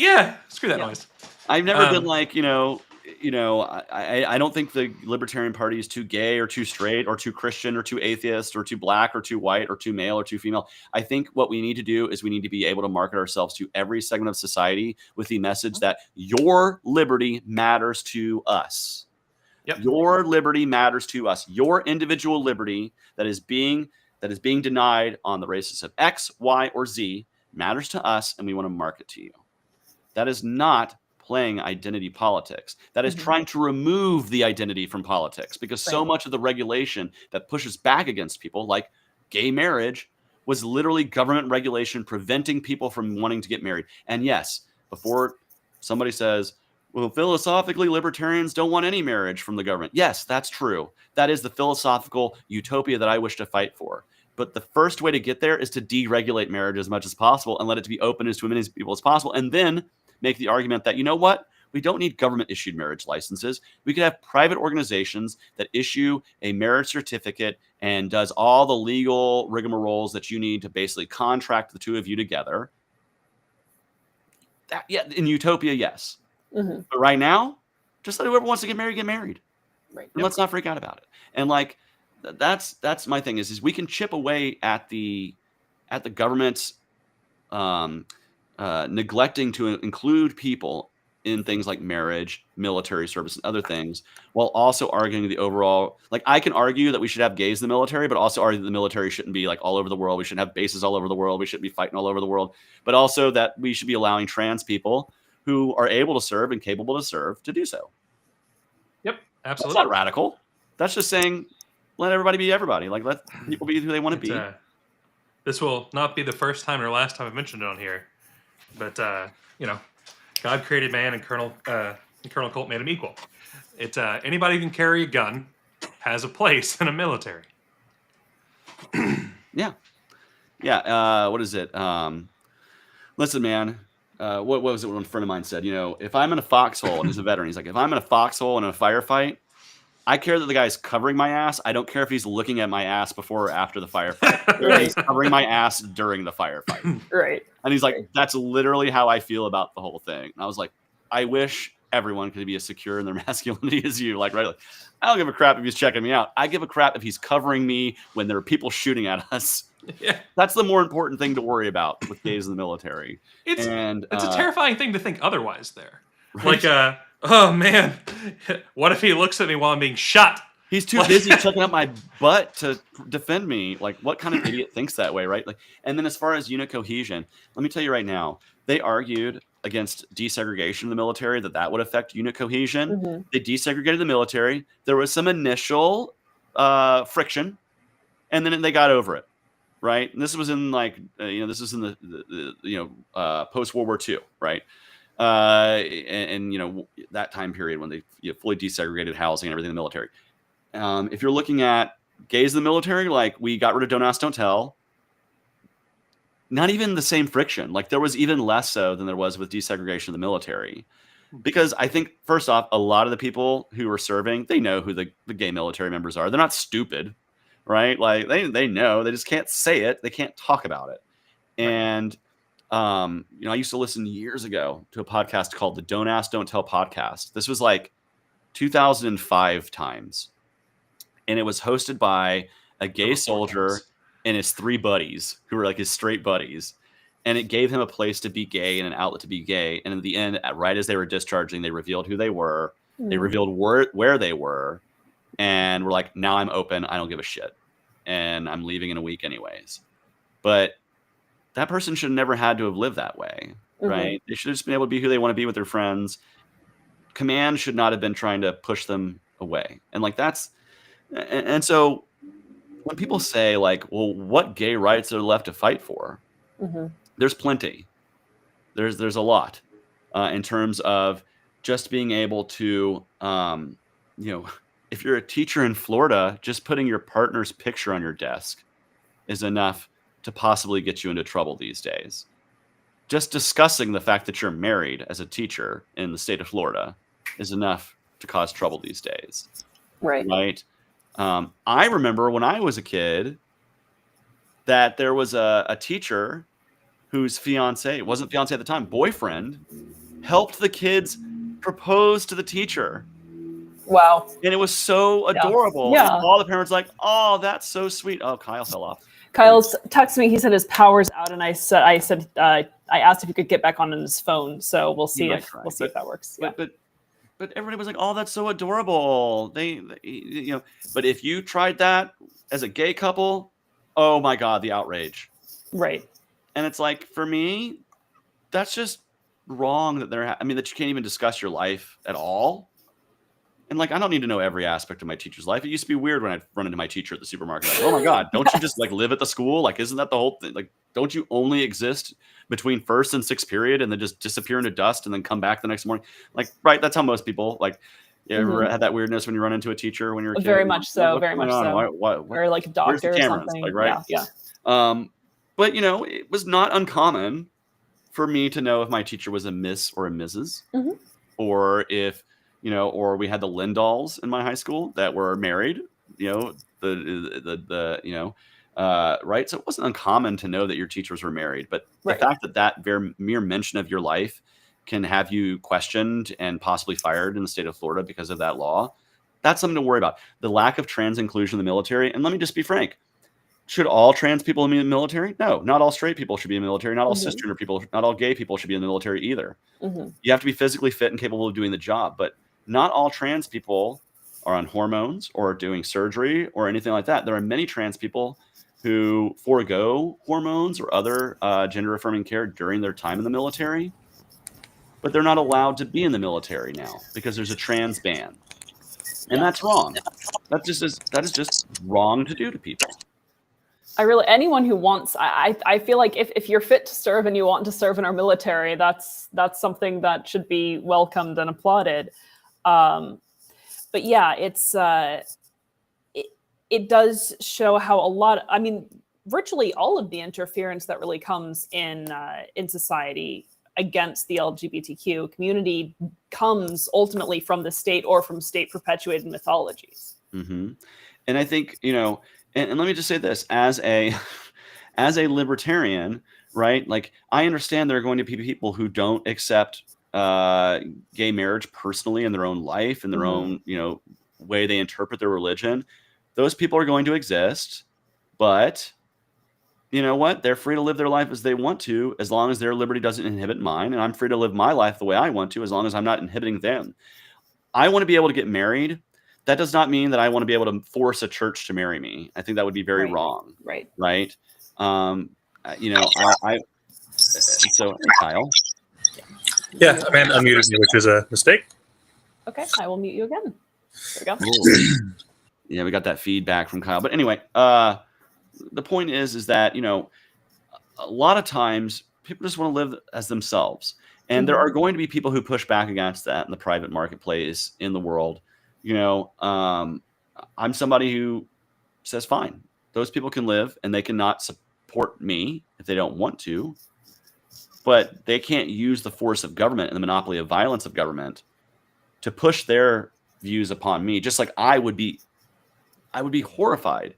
screw that noise. I've never been like, I don't think the Libertarian Party is too gay or too straight or too Christian or too atheist or too black or too white or too male or too female. I think what we need to do is we need to be able to market ourselves to every segment of society with the message that your liberty matters to us. Yep. Your liberty matters to us. Your individual liberty that is being denied on the basis of X, Y, or Z matters to us, and we want to market to you. That is not playing identity politics. That is trying to remove the identity from politics, because so much of the regulation that pushes back against people, like gay marriage, was literally government regulation preventing people from wanting to get married. And yes, before somebody says, well, philosophically, libertarians don't want any marriage from the government. Yes, that's true. That is the philosophical utopia that I wish to fight for. But the first way to get there is to deregulate marriage as much as possible and let it to be open as to as many people as possible. And then make the argument that, you know what? We don't need government-issued marriage licenses. We could have private organizations that issue a marriage certificate and does all the legal rigmaroles that you need to basically contract the two of you together. In utopia, yes. Mm-hmm. But right now, just let whoever wants to get married. Right. And let's not freak out about it. And like, that's my thing is we can chip away at the government's neglecting to include people in things like marriage, military service, and other things, while also arguing the overall, like, I can argue that we should have gays in the military, but also argue that the military shouldn't be like all over the world. We shouldn't have bases all over the world. We shouldn't be fighting all over the world, but also that we should be allowing trans people who are able to serve and capable to serve to do so. Yep, absolutely. That's not radical. That's just saying, let everybody be everybody. Like, let people be who they want to be. This will not be the first time or last time I've mentioned it on here, but God created man, and Colonel Colt made him equal. Anybody who can carry a gun has a place in a military. Yeah. What is it? Listen, man. What was it one friend of mine said? If I'm in a foxhole, and he's a veteran, he's like, if I'm in a foxhole in a firefight, I care that the guy's covering my ass. I don't care if he's looking at my ass before or after the firefight. Right. He's covering my ass during the firefight. Right. And he's like, that's literally how I feel about the whole thing. And I was like, I wish everyone could be as secure in their masculinity as you. Like, right? Like, I don't give a crap if he's checking me out. I give a crap if he's covering me when there are people shooting at us. Yeah. That's the more important thing to worry about with gays in the military. It's a terrifying thing to think otherwise there. Right? Like, oh man, what if he looks at me while I'm being shot? He's too busy checking out my butt to defend me. Like, what kind of idiot thinks that way, right? Like, and then as far as unit cohesion, let me tell you right now, they argued against desegregation of the military, that would affect unit cohesion. Mm-hmm. They desegregated the military. There was some initial friction, and then they got over it. right? And this was in like, this is in the post World War II, right? And that time period when they fully desegregated housing and everything in the military. If you're looking at gays in the military, like we got rid of Don't Ask, Don't Tell. Not even the same friction. Like there was even less so than there was with desegregation of the military. Because I think, first off, a lot of the people who were serving, they know who the gay military members are. They're not stupid, right? Like they know. They just can't say it. They can't talk about it. And, I used to listen years ago to a podcast called the Don't Ask, Don't Tell podcast. This was like 2005 times. And it was hosted by a gay soldier and his 3 buddies who were like his straight buddies. And it gave him a place to be gay and an outlet to be gay. And in the end, right as they were discharging, they revealed who they were. They revealed where they were. And were like, now I'm open. I don't give a shit. And I'm leaving in a week anyways. But that person should have never had to have lived that way, right? They should have just been able to be who they want to be with their friends. Command should not have been trying to push them away. And like that's, and so when people say like, well, what gay rights are left to fight for? There's plenty. There's a lot in terms of just being able to, if you're a teacher in Florida, just putting your partner's picture on your desk is enough to possibly get you into trouble these days. Just discussing the fact that you're married as a teacher in the state of Florida is enough to cause trouble these days. Right. I remember when I was a kid that there was a teacher whose fiance, wasn't fiance at the time, boyfriend, helped the kids propose to the teacher. Wow. And it was so adorable. Yeah. And all the parents like, oh, that's so sweet. Oh, Kyle fell off. Kyle's texted me. He said his power's out, and I asked if he could get back on his phone. So we'll see if that works. But everybody was like, oh, that's so adorable. They but if you tried that as a gay couple, oh my God, the outrage. Right. And it's like, for me, that's just wrong that that you can't even discuss your life at all. And like, I don't need to know every aspect of my teacher's life. It used to be weird when I'd run into my teacher at the supermarket. Like, oh my God, don't you just like live at the school? Like, isn't that the whole thing? Like, don't you only exist between first and sixth period and then just disappear into dust and then come back the next morning? Like, right. That's how most people like. You ever had that weirdness when you run into a teacher when you're a kid? Very much so. Very much so. Or like a doctor or something. Like, right. Yeah. But it was not uncommon for me to know if my teacher was a Miss or a Mrs. Or if, or we had the Lindahls in my high school that were married, right. So it wasn't uncommon to know that your teachers were married, but the fact that mere mention of your life can have you questioned and possibly fired in the state of Florida because of that law, that's something to worry about. The lack of trans inclusion in the military. And let me just be frank. Should all trans people be in the military? No, not all straight people should be in the military. Not all cisgender people, not all gay people should be in the military either. You have to be physically fit and capable of doing the job. But not all trans people are on hormones or doing surgery or anything like that. There are many trans people who forego hormones or other gender-affirming care during their time in the military. But they're not allowed to be in the military now because there's a trans ban. And that's wrong. That is just wrong to do to people. Anyone who wants, I feel like if you're fit to serve and you want to serve in our military, that's something that should be welcomed and applauded. But yeah, it does show how virtually all of the interference that really comes in society against the LGBTQ community comes ultimately from the state or from state perpetuated mythologies. And I think, and let me just say this, as a libertarian, right? Like, I understand there are going to be people who don't accept gay marriage personally in their own life and their own, way they interpret their religion. Those people are going to exist, but you know what? They're free to live their life as they want to, as long as their liberty doesn't inhibit mine. And I'm free to live my life the way I want to, as long as I'm not inhibiting them. I want to be able to get married. That does not mean that I want to be able to force a church to marry me. I think that would be very wrong. Right. So Kyle. Yeah, man unmuted me, which is a mistake. Okay, I will mute you again. There we go. Yeah, we got that feedback from Kyle. But anyway, the point is that, a lot of times people just want to live as themselves. And there are going to be people who push back against that in the private marketplace in the world. I'm somebody who says, fine, those people can live and they cannot support me if they don't want to, but they can't use the force of government and the monopoly of violence of government to push their views upon me. Just like I would be horrified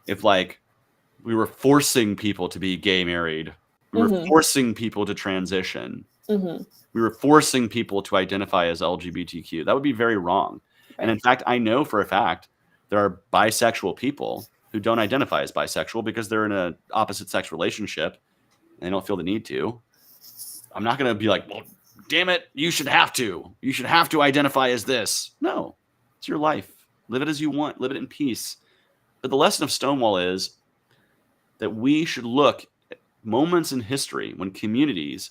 if we were forcing people to be gay married. We were forcing people to transition. We were forcing people to identify as LGBTQ. That would be very wrong. Right. And in fact, I know for a fact there are bisexual people who don't identify as bisexual because they're in an opposite sex relationship and they don't feel the need to. I'm not going to be like, well, damn it, you should have to. You should have to identify as this. No, it's your life. Live it as you want. Live it in peace. But the lesson of Stonewall is that we should look at moments in history when communities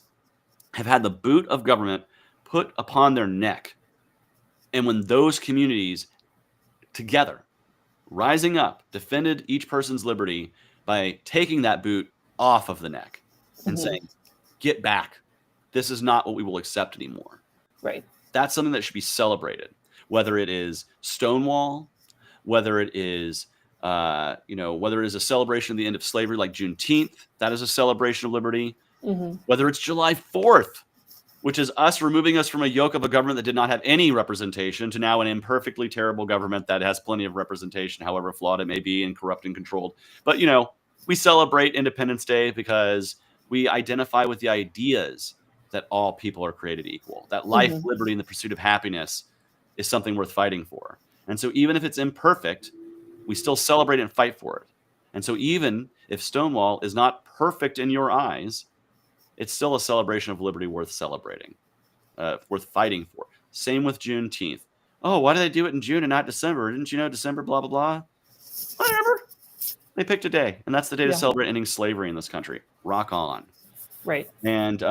have had the boot of government put upon their neck. And when those communities together, rising up, defended each person's liberty by taking that boot off of the neck and saying, get back. This is not what we will accept anymore. Right. That's something that should be celebrated, whether it is Stonewall, whether it is whether it is a celebration of the end of slavery like Juneteenth, that is a celebration of liberty. Whether it's July 4th, which is us removing us from a yoke of a government that did not have any representation to now an imperfectly terrible government that has plenty of representation, however flawed it may be and corrupt and controlled. But, we celebrate Independence Day because we identify with the ideas that all people are created equal, that life, liberty, and the pursuit of happiness is something worth fighting for. And so even if it's imperfect, we still celebrate and fight for it. And so even if Stonewall is not perfect in your eyes, it's still a celebration of liberty worth celebrating, worth fighting for. Same with Juneteenth. Oh, why do they do it in June and not December? Didn't you know December, blah, blah, blah? Whatever. They picked a day, and that's the day to celebrate ending slavery in this country. Rock on. Right. And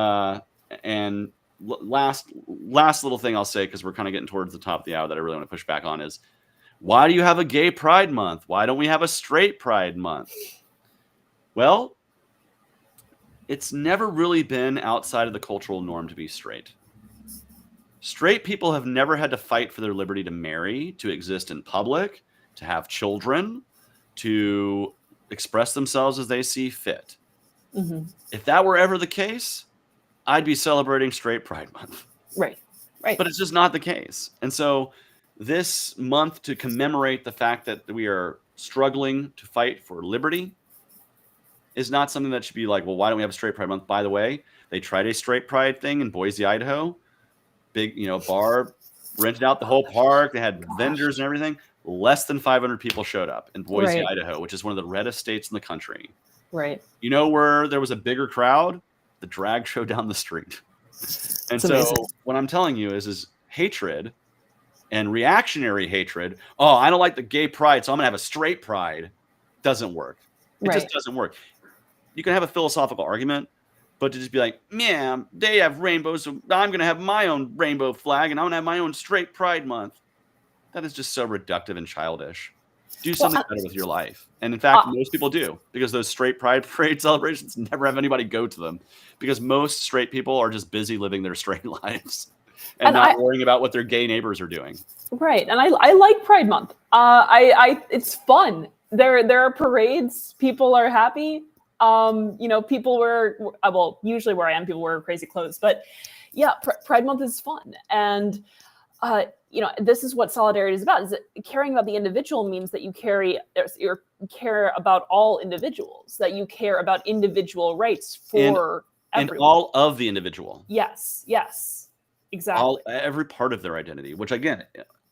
last little thing I'll say, because we're kind of getting towards the top of the hour that I really want to push back on is, why do you have a gay pride month? Why don't we have a straight pride month? Well, it's never really been outside of the cultural norm to be straight. Straight people have never had to fight for their liberty to marry, to exist in public, to have children, to express themselves as they see fit. If that were ever the case, I'd be celebrating straight pride month. Right. But it's just not the case. And so this month, to commemorate the fact that we are struggling to fight for liberty, is not something that should be like, well, why don't we have a straight pride month? By the way, they tried a straight pride thing in Boise, Idaho. Big, bar, rented out the whole park. They had vendors and everything. Less than 500 people showed up in Boise, Idaho, which is one of the reddest states in the country. Right. Where there was a bigger crowd? The drag show down the street. And so what I'm telling you is hatred and reactionary hatred. Oh, I don't like the gay pride, so I'm going to have a straight pride. Doesn't work. It just doesn't work. You can have a philosophical argument, but to just be like, man, they have rainbows, so I'm going to have my own rainbow flag, and I'm going to have my own straight pride month. That is just so reductive and childish. Do something better with your life. And in fact, most people do, because those straight pride parade celebrations never have anybody go to them, because most straight people are just busy living their straight lives and not worrying about what their gay neighbors are doing. Right. And I like Pride Month. It's fun. There are parades. People are happy. People wear, usually where I am, people wear crazy clothes, but yeah, Pride Month is fun. And, this is what solidarity is about. Is that caring about the individual means that you care about all individuals, that you care about individual rights for everyone. And all of the individual. Yes, exactly. Every part of their identity, which again,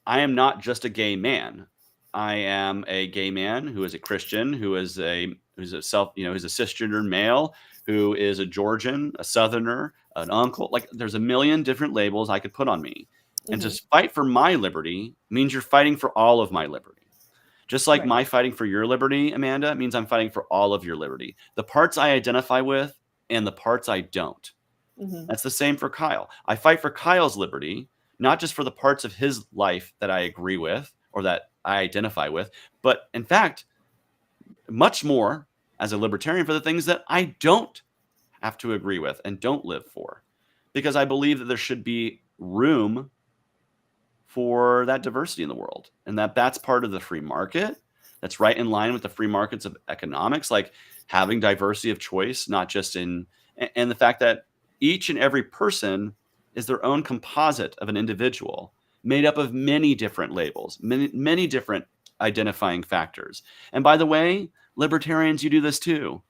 I am not just a gay man. I am a gay man who is a Christian, who's a cisgender male, who is a Georgian, a Southerner, an uncle. Like, there's a million different labels I could put on me. And to fight for my liberty means you're fighting for all of my liberty. Just like my fighting for your liberty, Amanda, means I'm fighting for all of your liberty. The parts I identify with and the parts I don't. That's the same for Kyle. I fight for Kyle's liberty, not just for the parts of his life that I agree with or that I identify with, but in fact, much more as a libertarian for the things that I don't have to agree with and don't live for, because I believe that there should be room for that diversity in the world, and that's part of the free market. That's right in line with the free markets of economics, like having diversity of choice, not just and the fact that each and every person is their own composite of an individual made up of many different labels, many different identifying factors. And by the way, libertarians, you do this too.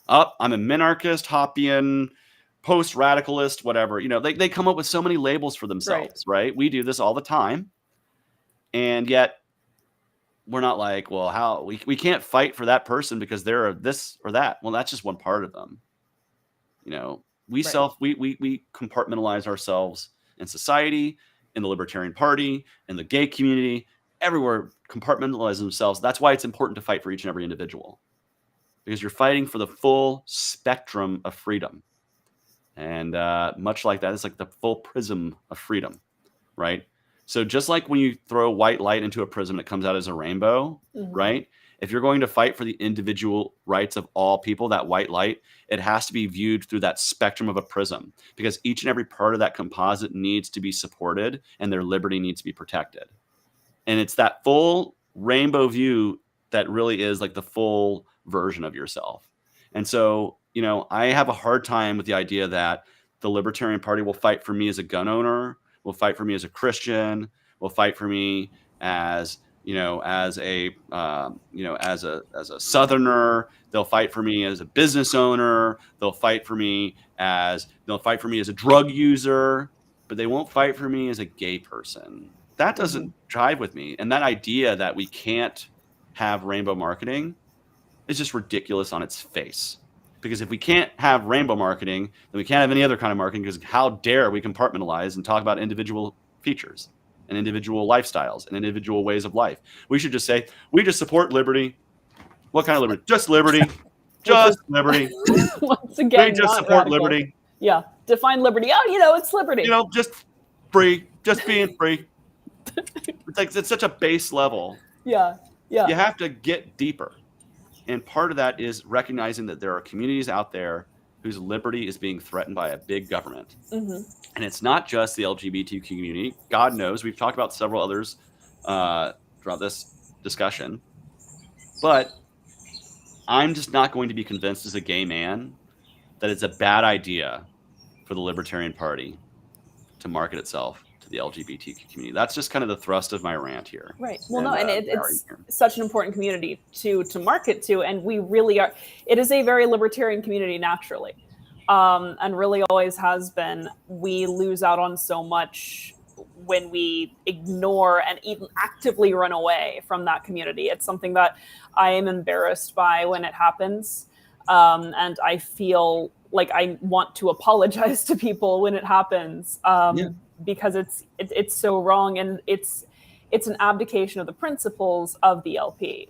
I'm a minarchist, Hoppian, post-radicalist, whatever. They come up with so many labels for themselves, right? We do this all the time. And yet we're not like, well, how we can't fight for that person because they're this or that. Well, that's just one part of them. We compartmentalize ourselves in society, in the Libertarian Party, in the gay community, everywhere compartmentalize themselves. That's why it's important to fight for each and every individual, because you're fighting for the full spectrum of freedom. And much like that, it's like the full prism of freedom, right? So just like when you throw white light into a prism, it comes out as a rainbow, right? If you're going to fight for the individual rights of all people, that white light, it has to be viewed through that spectrum of a prism, because each and every part of that composite needs to be supported and their liberty needs to be protected. And it's that full rainbow view that really is like the full version of yourself. And so, I have a hard time with the idea that the Libertarian Party will fight for me as a gun owner, will fight for me as a Christian, will fight for me as as a Southerner. They'll fight for me as a business owner. They'll fight for me as a drug user, but they won't fight for me as a gay person. That doesn't jive with me. And that idea that we can't have rainbow marketing is just ridiculous on its face. Because if we can't have rainbow marketing, then we can't have any other kind of marketing, because how dare we compartmentalize and talk about individual features and individual lifestyles and individual ways of life. We should just say, we just support liberty. What kind of liberty? Just liberty. Just liberty. Once again, we just support radical. liberty. Yeah. Define liberty. Oh, it's liberty. Just free. Just being free. It's such a base level. Yeah. You have to get deeper. And part of that is recognizing that there are communities out there whose liberty is being threatened by a big government. And it's not just the LGBTQ community. God knows, we've talked about several others throughout this discussion. But I'm just not going to be convinced as a gay man that it's a bad idea for the Libertarian Party to market itself to the LGBTQ community. That's just kind of the thrust of my rant here. Right. Well, it's such an important community to market to, and we really are. It is a very libertarian community naturally, and really always has been. We lose out on so much when we ignore and even actively run away from that community. It's something that I am embarrassed by when it happens, and I feel like I want to apologize to people when it happens. Because it's so wrong, and it's an abdication of the principles of the LP.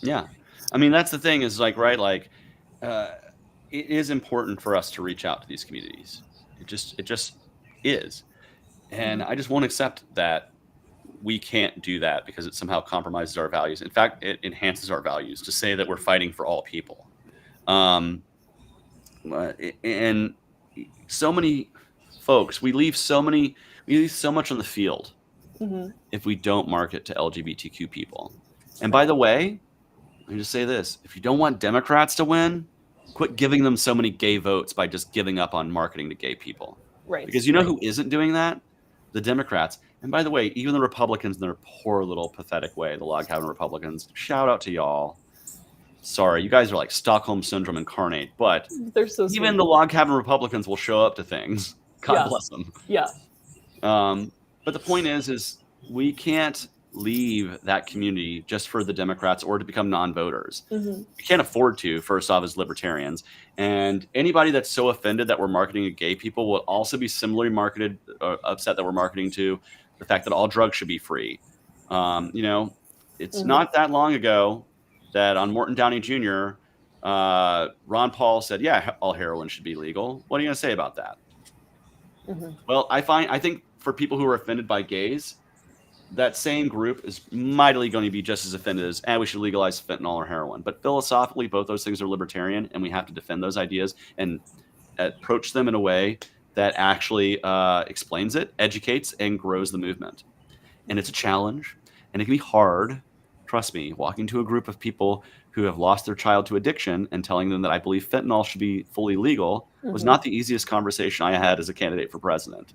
Yeah, I mean, that's the thing is it is important for us to reach out to these communities. It just is, and I just won't accept that we can't do that because it somehow compromises our values. In fact, it enhances our values to say that we're fighting for all people. And so many folks, we leave so much on the field if we don't market to LGBTQ people. And by the way, let me just say this: if you don't want Democrats to win, quit giving them so many gay votes by just giving up on marketing to gay people. Right. Because who isn't doing that? The Democrats. And by the way, even the Republicans in their poor little pathetic way, the log cabin Republicans, shout out to y'all. Sorry, you guys are like Stockholm Syndrome incarnate, but they're so sweet. Even the log cabin Republicans will show up to things. God bless them. Yeah. But the point is we can't leave that community just for the Democrats or to become non-voters. We can't afford to, first off, as libertarians. And anybody that's so offended that we're marketing to gay people will also be similarly upset that we're marketing to the fact that all drugs should be free. It's not that long ago that on Morton Downey Jr., Ron Paul said, yeah, all heroin should be legal. What are you going to say about that? Well, I think for people who are offended by gays, that same group is mightily going to be just as offended as, we should legalize fentanyl or heroin. But philosophically, both those things are libertarian, and we have to defend those ideas and approach them in a way that actually explains it, educates, and grows the movement. And it's a challenge, and it can be hard. Trust me, walking to a group of people who have lost their child to addiction and telling them that I believe fentanyl should be fully legal was not the easiest conversation I had as a candidate for president.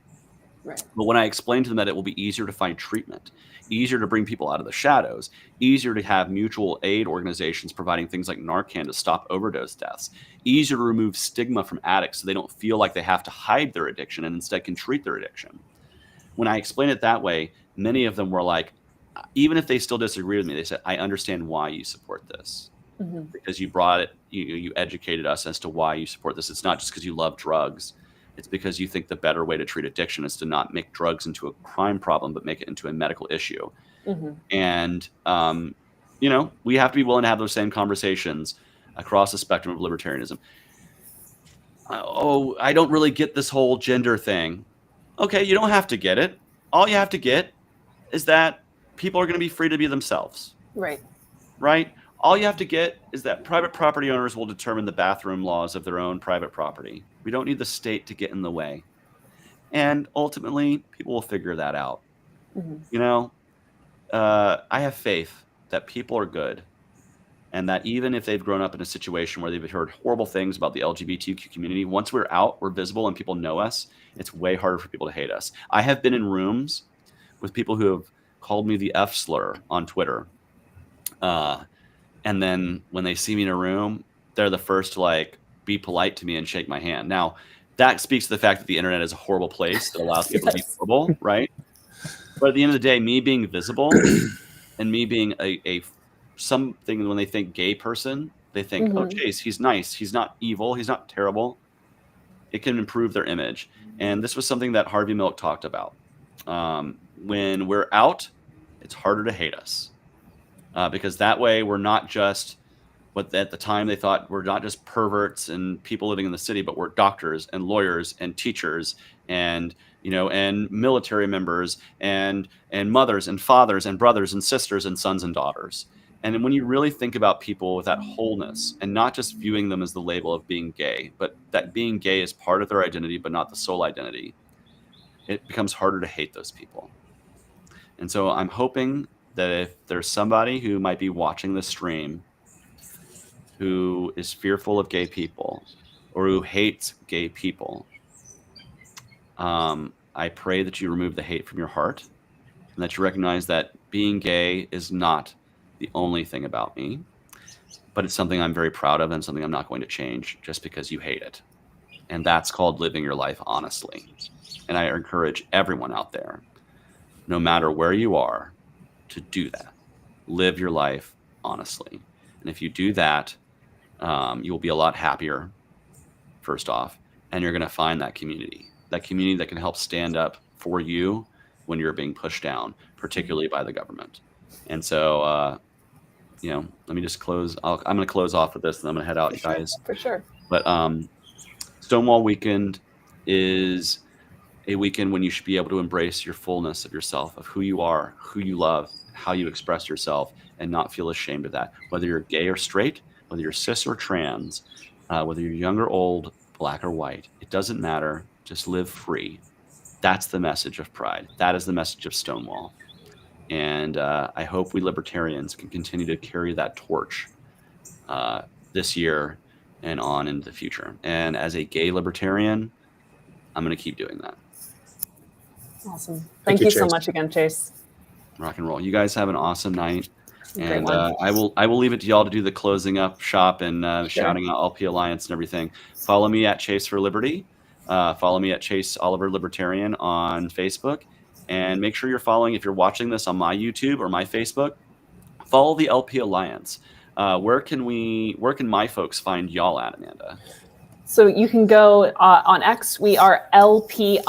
Right. But when I explained to them that it will be easier to find treatment, easier to bring people out of the shadows, easier to have mutual aid organizations providing things like Narcan to stop overdose deaths, easier to remove stigma from addicts so they don't feel like they have to hide their addiction and instead can treat their addiction. When I explained it that way, many of them were like, even if they still disagree with me, they said, I understand why you support this. Because you brought it, you educated us as to why you support this. It's not just because you love drugs. It's because you think the better way to treat addiction is to not make drugs into a crime problem, but make it into a medical issue. And, we have to be willing to have those same conversations across the spectrum of libertarianism. I don't really get this whole gender thing. Okay, you don't have to get it. All you have to get is that people are going to be free to be themselves. Right. Right? All you have to get is that private property owners will determine the bathroom laws of their own private property. We don't need the state to get in the way. And ultimately, people will figure that out. I have faith that people are good, and that even if they've grown up in a situation where they've heard horrible things about the LGBTQ community, once we're out, we're visible, and people know us, it's way harder for people to hate us. I have been in rooms with people who have called me the F slur on Twitter. And then when they see me in a room, they're the first to be polite to me and shake my hand. Now, that speaks to the fact that the internet is a horrible place that allows people to be horrible, right? But at the end of the day, me being visible and me being a something, when they think gay person, they think, oh, Chase, he's nice. He's not evil. He's not terrible. It can improve their image. And this was something that Harvey Milk talked about. When we're out, it's harder to hate us. Because that way we're not just what at the time they thought we're not just perverts and people living in the city, but we're doctors and lawyers and teachers and and military members and mothers and fathers and brothers and sisters and sons and daughters. And when you really think about people with that wholeness and not just viewing them as the label of being gay, but that being gay is part of their identity, but not the sole identity, it becomes harder to hate those people. And so I'm hoping that if there's somebody who might be watching the stream who is fearful of gay people or who hates gay people, I pray that you remove the hate from your heart and that you recognize that being gay is not the only thing about me, but it's something I'm very proud of and something I'm not going to change just because you hate it. And that's called living your life honestly. And I encourage everyone out there, no matter where you are, to do that. Live your life honestly. And if you do that, you will be a lot happier, first off, and you're going to find that community that can help stand up for you when you're being pushed down, particularly by the government. And so, let me just close. I'm going to close off with this, and I'm going to head out, you guys. For sure. But Stonewall Weekend is a weekend when you should be able to embrace your fullness of yourself, of who you are, who you love, how you express yourself, and not feel ashamed of that. Whether you're gay or straight, whether you're cis or trans, whether you're young or old, black or white, it doesn't matter. Just live free. That's the message of Pride. That is the message of Stonewall. And I hope we libertarians can continue to carry that torch this year and on into the future. And as a gay libertarian, I'm going to keep doing that. Awesome. Thank you so much again, Chase. Rock and roll. You guys have an awesome night. And I will leave it to y'all to do the closing up shop and shouting out LP Alliance and everything. Follow me at Chase for Liberty. Follow me at Chase Oliver Libertarian on Facebook. And make sure you're following, if you're watching this on my YouTube or my Facebook, follow the LP Alliance. Where can my folks find y'all at, Amanda? So you can go on X. We are LP_allies,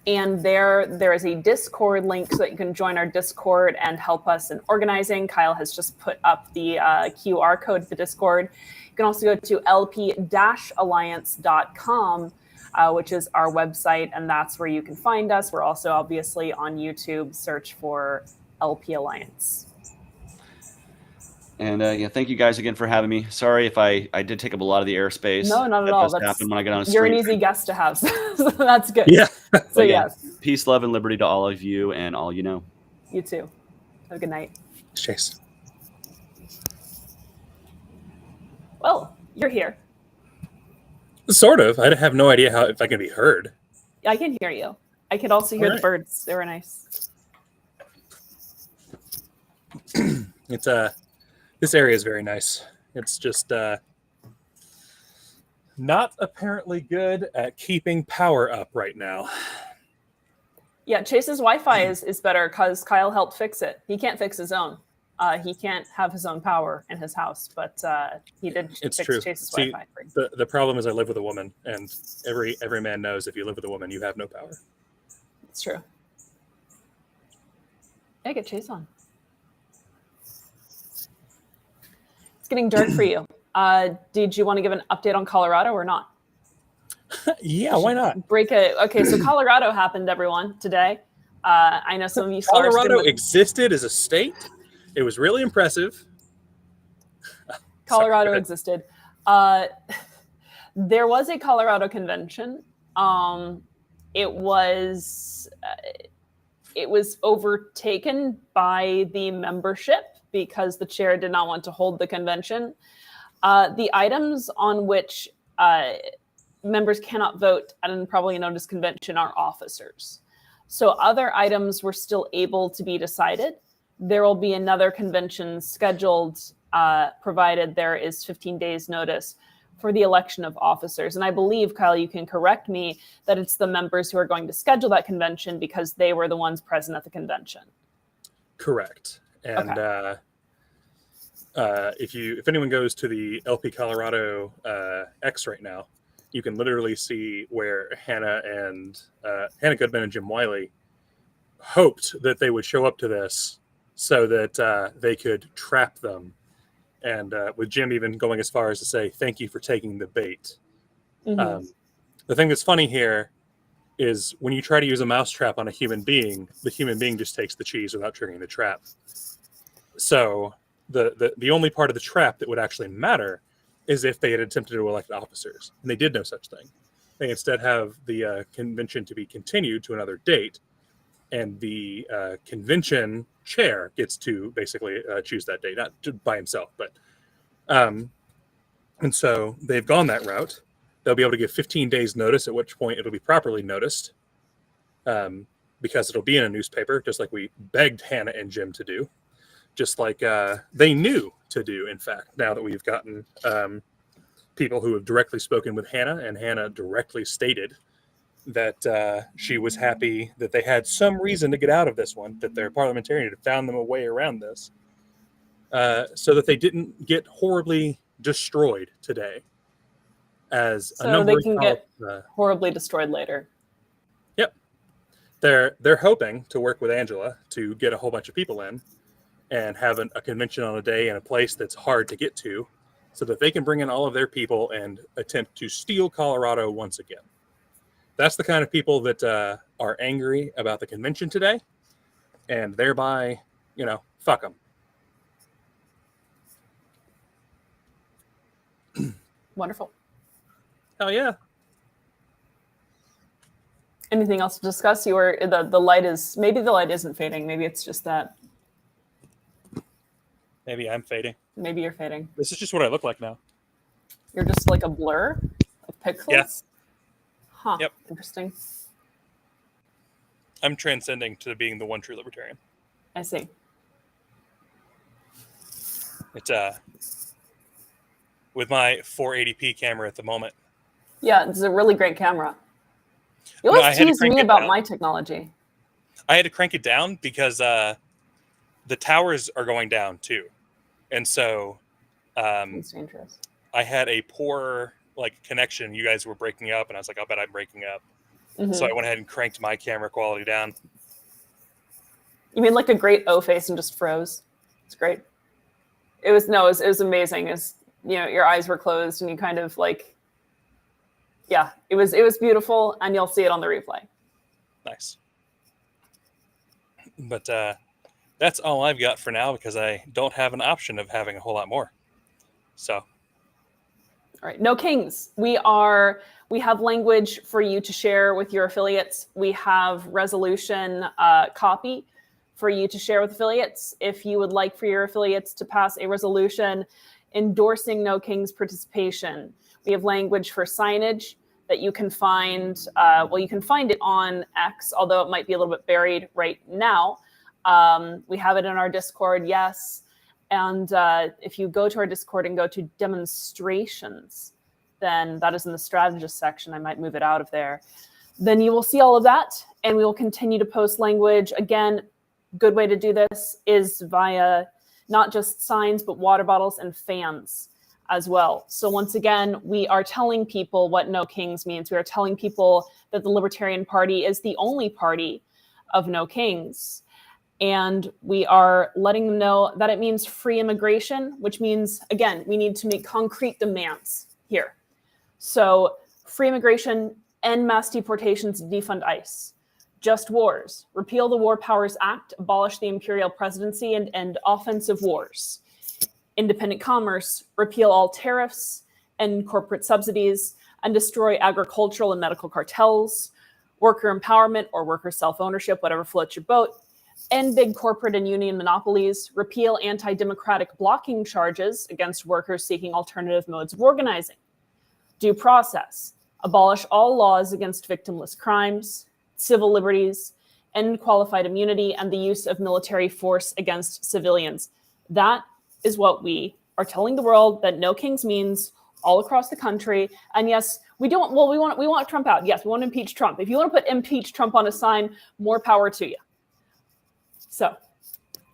and there is a Discord link so that you can join our Discord and help us in organizing. Kyle has just put up the QR code for Discord. You can also go to lp-alliance.com which is our website, and that's where you can find us. We're also obviously on YouTube. Search for LP Alliance. And thank you guys again for having me. Sorry if I did take up a lot of the airspace. No, not at that all. does happen when I get on a You're an stream. easy guest to have, so that's good. Yeah. So Again, yes, peace, love, and liberty to all of you and all you know. you too. Have a good night. Chase. Well, you're here. Sort of. I have no idea if I can be heard. I can hear you. I could also hear All right. the birds. They were nice. It's this area is very nice. It's just not apparently good at keeping power up right now. Yeah, Chase's Wi-Fi is better because Kyle helped fix it. He can't fix his own. He can't have his own power in his house, but he did It's fix true. Chase's See, Wi-Fi. the problem is I live with a woman, and every man knows if you live with a woman, you have no power. It's true. Yeah, get Chase on. It's getting dark for you. Did you want to give an update on Colorado or not? Yeah, why not? Okay, so Colorado happened, everyone, today. I know some of you saw Colorado existed as a state. It was really impressive. Colorado Sorry, existed. There was a Colorado convention. It was overtaken by the membership because the chair did not want to hold the convention. The items on which members cannot vote at an probably noticed convention are officers. So other items were still able to be decided. There will be another convention scheduled, provided there is 15 days notice for the election of officers. And I believe, Kyle, you can correct me, that it's the members who are going to schedule that convention because they were the ones present at the convention. Correct. And Okay. If anyone goes to the LP Colorado X right now, you can literally see where Hannah Goodman and Jim Wiley hoped that they would show up to this so that they could trap them. And with Jim even going as far as to say, "Thank you for taking the bait." Mm-hmm. The thing that's funny here is when you try to use a mousetrap on a human being, the human being just takes the cheese without triggering the trap. So the only part of the trap that would actually matter is if they had attempted to elect officers, and they did no such thing. They instead have the convention to be continued to another date, and the convention chair gets to basically choose that date, not by himself, but and so they've gone that route. They'll be able to give 15 days notice, at which point it'll be properly noticed, because it'll be in a newspaper, just like we begged Hannah and Jim to do, just like they knew to do, in fact, now that we've gotten people who have directly spoken with Hannah, and Hannah directly stated that she was happy that they had some reason to get out of this one, that their parliamentarian had found them a way around this, so that they didn't get horribly destroyed today. As a So number they can get horribly destroyed later. Yep. They're hoping to work with Angela to get a whole bunch of people in and have a convention on a day in a place that's hard to get to, so that they can bring in all of their people and attempt to steal Colorado once again. That's the kind of people that are angry about the convention today, and thereby, fuck them. Wonderful. Hell yeah. Anything else to discuss? You were the light is, maybe the light isn't fading. Maybe it's just that. Maybe I'm fading. Maybe you're fading. This is just what I look like now. You're just like a blur of pixels? Yeah. Huh. Yep. Interesting. I'm transcending to being the one true libertarian. I see. It's with my 480p camera at the moment. Yeah, it's a really great camera. You No, I always had to tease crank me it about down. my technology. I had to crank it down because the towers are going down too, and so It's dangerous. I had a poor connection. You guys were breaking up, and I was like, "I'll bet I'm breaking up." Mm-hmm. So I went ahead and cranked my camera quality down. You made like a great O face and just froze. It's great. It was amazing. Your eyes were closed and you kind of Yeah, it was beautiful, and you'll see it on the replay. Nice. But that's all I've got for now because I don't have an option of having a whole lot more. So. All right, No Kings. We have language for you to share with your affiliates. We have resolution copy for you to share with affiliates. If you would like for your affiliates to pass a resolution endorsing No Kings participation, we have language for signage that you can find. You can find it on X, although it might be a little bit buried right now. We have it in our Discord, yes. And if you go to our Discord and go to demonstrations, then that is in the strategist section. I might move it out of there. Then you will see all of that, and we will continue to post language. Again, good way to do this is via not just signs, but water bottles and fans as well. So once again, we are telling people what No Kings means. We are telling people that the Libertarian Party is the only party of No Kings. And we are letting them know that it means free immigration, which means, again, we need to make concrete demands here. So free immigration, end mass deportations, defund ICE. Just wars. Repeal the War Powers Act, abolish the imperial presidency, and end offensive wars. Independent commerce, repeal all tariffs and corporate subsidies, and destroy agricultural and medical cartels. Worker empowerment or worker self-ownership, whatever floats your boat. End big corporate and union monopolies, repeal anti-democratic blocking charges against workers seeking alternative modes of organizing. Due process, abolish all laws against victimless crimes, civil liberties, end qualified immunity, and the use of military force against civilians. That is what we are telling the world that No Kings means all across the country. And yes, we want Trump out. Yes, we want to impeach Trump. If you want to put impeach Trump on a sign, more power to you. So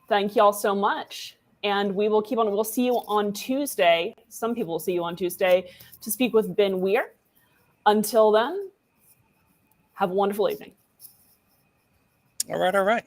thank you all so much. And we will keep on. We'll see you on Tuesday. Some people will see you on Tuesday to speak with Ben Weir. Until then, have a wonderful evening. All right.